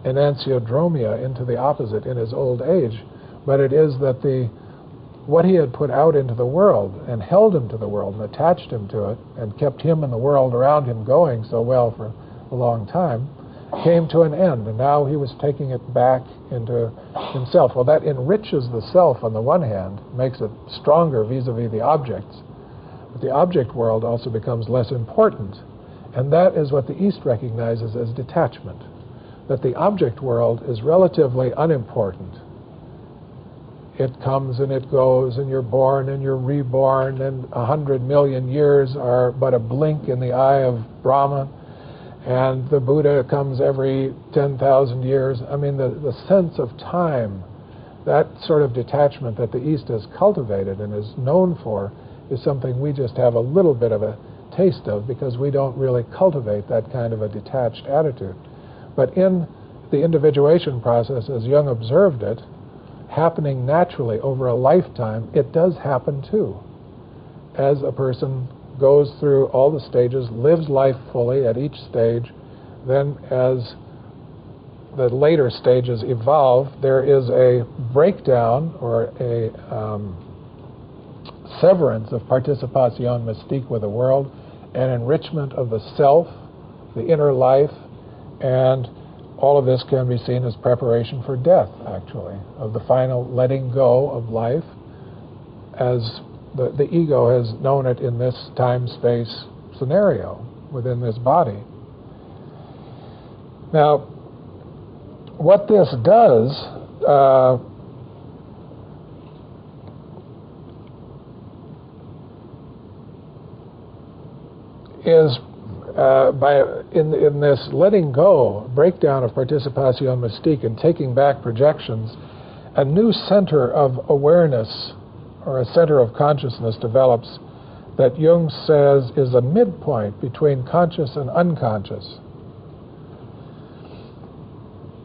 enantiodromia into the opposite in his old age. But it is that what he had put out into the world and held him to the world and attached him to it and kept him and the world around him going so well for a long time came to an end, and now he was taking it back into himself. Well, that enriches the self on the one hand, makes it stronger vis-a-vis the objects, but the object world also becomes less important, and that is what the East recognizes as detachment, that the object world is relatively unimportant. It comes and it goes, and you're born and you're reborn, and 100 million years are but a blink in the eye of Brahma, and the Buddha comes every 10,000 years. I mean, the sense of time, that sort of detachment that the East has cultivated and is known for, is something we just have a little bit of a taste of because we don't really cultivate that kind of a detached attitude. But in the individuation process, as Jung observed it, happening naturally over a lifetime, it does happen too. As a person goes through all the stages, lives life fully at each stage, then as the later stages evolve, there is a breakdown or a severance of participation mystique with the world, an enrichment of the self, the inner life, and all of this can be seen as preparation for death, actually, of the final letting go of life as the ego has known it in this time-space scenario within this body. Now, what this does is in this letting go, breakdown of participation mystique and taking back projections, a new center of awareness or a center of consciousness develops that Jung says is a midpoint between conscious and unconscious.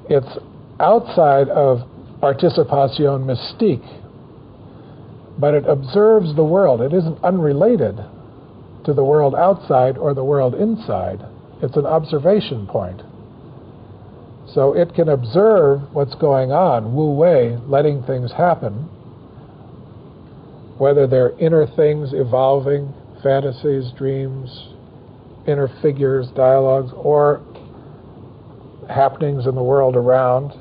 It's outside of participation mystique, but it observes the world. It isn't unrelated to the world outside or the world inside. It's an observation point. So it can observe what's going on, wu wei, letting things happen, whether they're inner things evolving, fantasies, dreams, inner figures, dialogues, or happenings in the world around.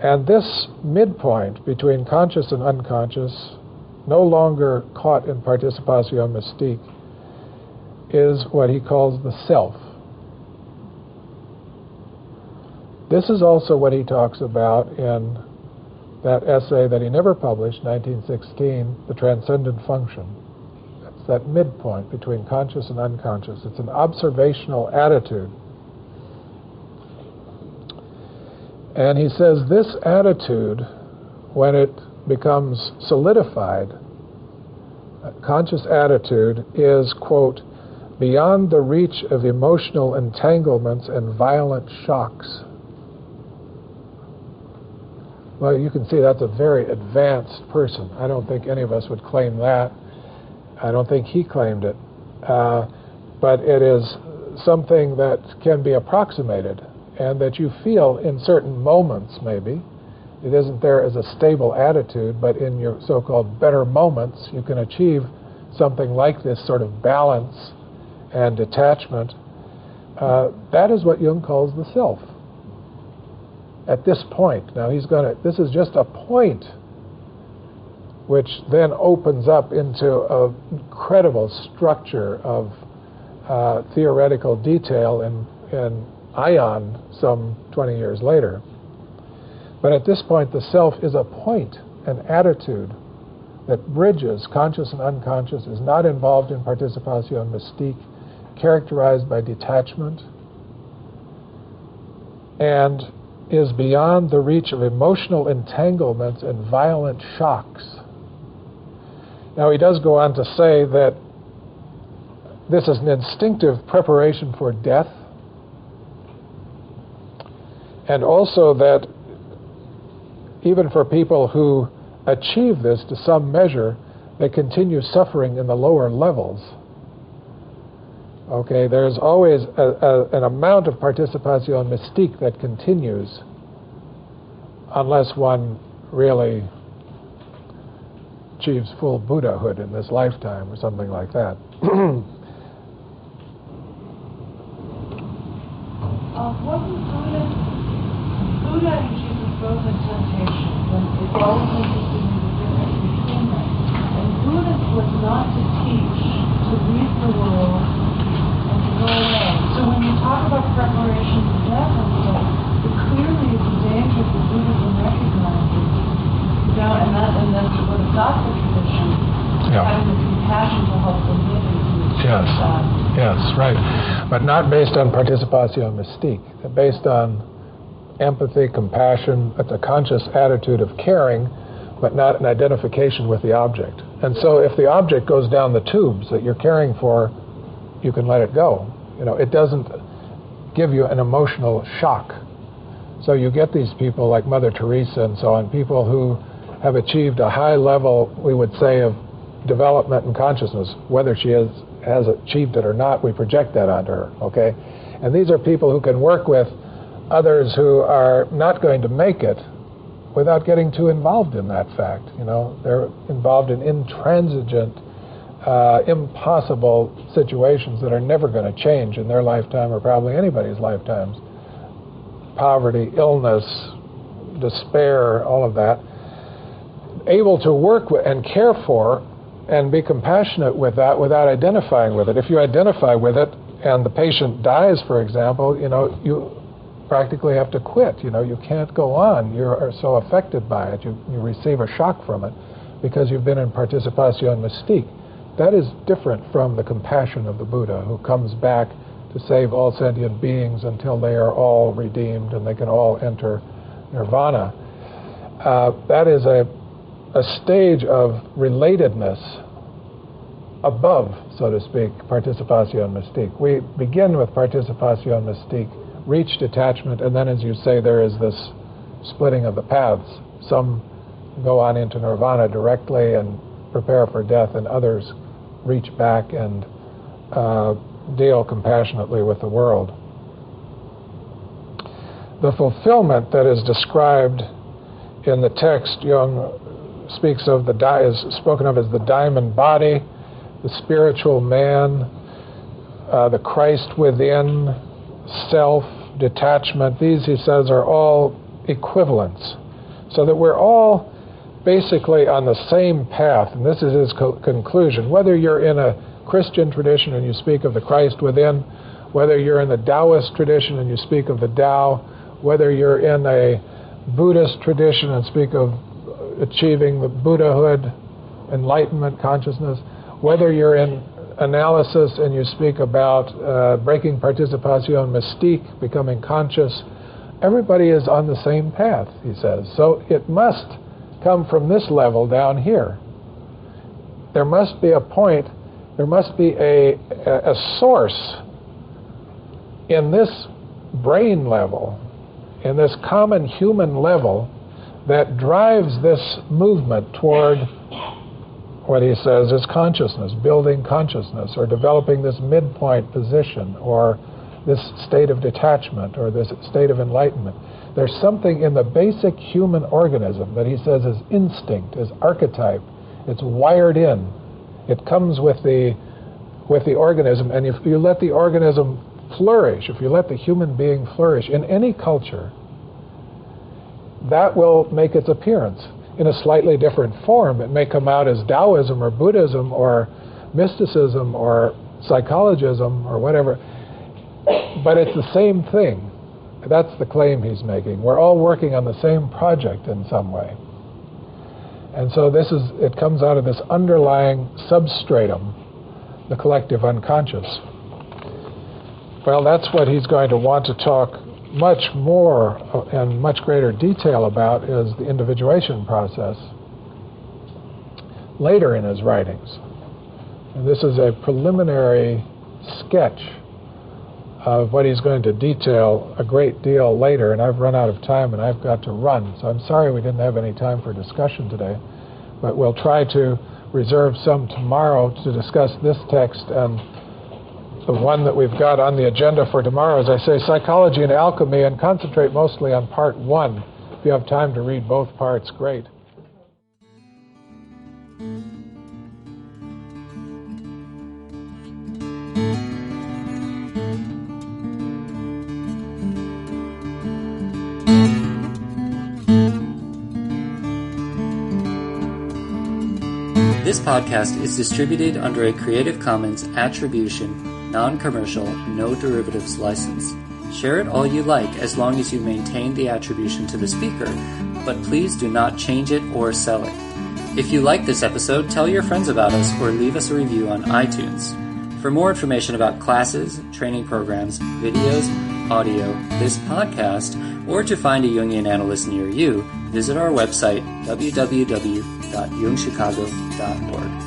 And this midpoint between conscious and unconscious, no longer caught in participatio mystique, is what he calls the self. This is also what he talks about in that essay that he never published, 1916, The Transcendent Function. It's that midpoint between conscious and unconscious. It's an observational attitude. And he says this attitude, when it becomes solidified, a conscious attitude is, quote, beyond the reach of emotional entanglements and violent shocks. Well, you can see that's a very advanced person. I don't think any of us would claim that. I don't think he claimed it. But it is something that can be approximated and that you feel in certain moments, maybe. It isn't there as a stable attitude, but in your so-called better moments, you can achieve something like this sort of balance and detachment. That is what Jung calls the self. At this point, now this is just a point which then opens up into an incredible structure of theoretical detail in Ion some 20 years later. But at this point, the self is a point, an attitude that bridges conscious and unconscious, is not involved in participatio mystique, characterized by detachment, and is beyond the reach of emotional entanglements and violent shocks. Now, he does go on to say that this is an instinctive preparation for death, and also that even for people who achieve this to some measure, they continue suffering in the lower levels. Okay, there's always an amount of participatio mystique that continues unless one really achieves full Buddhahood in this lifetime or something like that. Buddha and Jesus both had temptation, and it's always interesting in the difference between them. And Buddha was not to teach, to leave the world, and to go away. So when you talk about preparation for death and stuff, it clearly is a danger that Buddhism recognizes. And that's the Bodhisattva tradition, having the compassion to help them live into Yes, right. But not based on participatio mystique, based on empathy, compassion. It's a conscious attitude of caring, but not an identification with the object. And so if the object goes down the tubes that you're caring for, you can let it go. It doesn't give you an emotional shock. So you get these people like Mother Teresa and so on, people who have achieved a high level, we would say, of development and consciousness. Whether she has achieved it or not, we project that onto her, okay? And these are people who can work with others who are not going to make it without getting too involved in that fact. They're involved in intransigent, impossible situations that are never going to change in their lifetime or probably anybody's lifetimes. Poverty, illness, despair, all of that. Able to work with and care for and be compassionate with that without identifying with it. If you identify with it and the patient dies, for example, you practically have to quit. You can't go on. You're so affected by it. You receive a shock from it because you've been in participatio mystique. That is different from the compassion of the Buddha, who comes back to save all sentient beings until they are all redeemed and they can all enter nirvana. That is a stage of relatedness above, so to speak, participatio mystique. We begin with participatio mystique, reach detachment, and then, as you say, there is this splitting of the paths. Some go on into nirvana directly and prepare for death, and others reach back and deal compassionately with the world. The fulfillment that is described in the text, Jung speaks of is spoken of as the diamond body, the spiritual man, the Christ within, self, detachment. These, he says, are all equivalents. So that we're all basically on the same path, and this is his conclusion. Whether you're in a Christian tradition and you speak of the Christ within, whether you're in the Taoist tradition and you speak of the Tao, whether you're in a Buddhist tradition and speak of achieving the Buddhahood, enlightenment, consciousness, whether you're in analysis and you speak about breaking participation mystique, becoming conscious, everybody is on the same path, he says. So it must come from this level down here. There must be a point, there must be a source in this brain level, in this common human level, that drives this movement toward what he says is consciousness, building consciousness, or developing this midpoint position, or this state of detachment, or this state of enlightenment. There's something in the basic human organism that he says is instinct, is archetype. It's wired in. It comes with the organism, and if you let the organism flourish, if you let the human being flourish in any culture, that will make its appearance in a slightly different form. It may come out as Taoism or Buddhism or mysticism or psychologism or whatever, but it's the same thing. That's the claim he's making. We're all working on the same project in some way. And so it comes out of this underlying substratum, the collective unconscious. Well, that's what he's going to want to talk much more and much greater detail about, is the individuation process later in his writings. And this is a preliminary sketch of what he's going to detail a great deal later, and I've run out of time and I've got to run. So I'm sorry we didn't have any time for discussion today, but we'll try to reserve some tomorrow to discuss this text and the one that we've got on the agenda for tomorrow, as I say, Psychology and Alchemy, and concentrate mostly on part 1. If you have time to read both parts, great. This podcast is distributed under a Creative Commons Attribution, Non-Commercial, No Derivatives license. Share it all you like as long as you maintain the attribution to the speaker, but please do not change it or sell it. If you like this episode, tell your friends about us or leave us a review on iTunes. For more information about classes, training programs, videos, audio, this podcast, or to find a Jungian analyst near you, visit our website, www.jungchicago.org.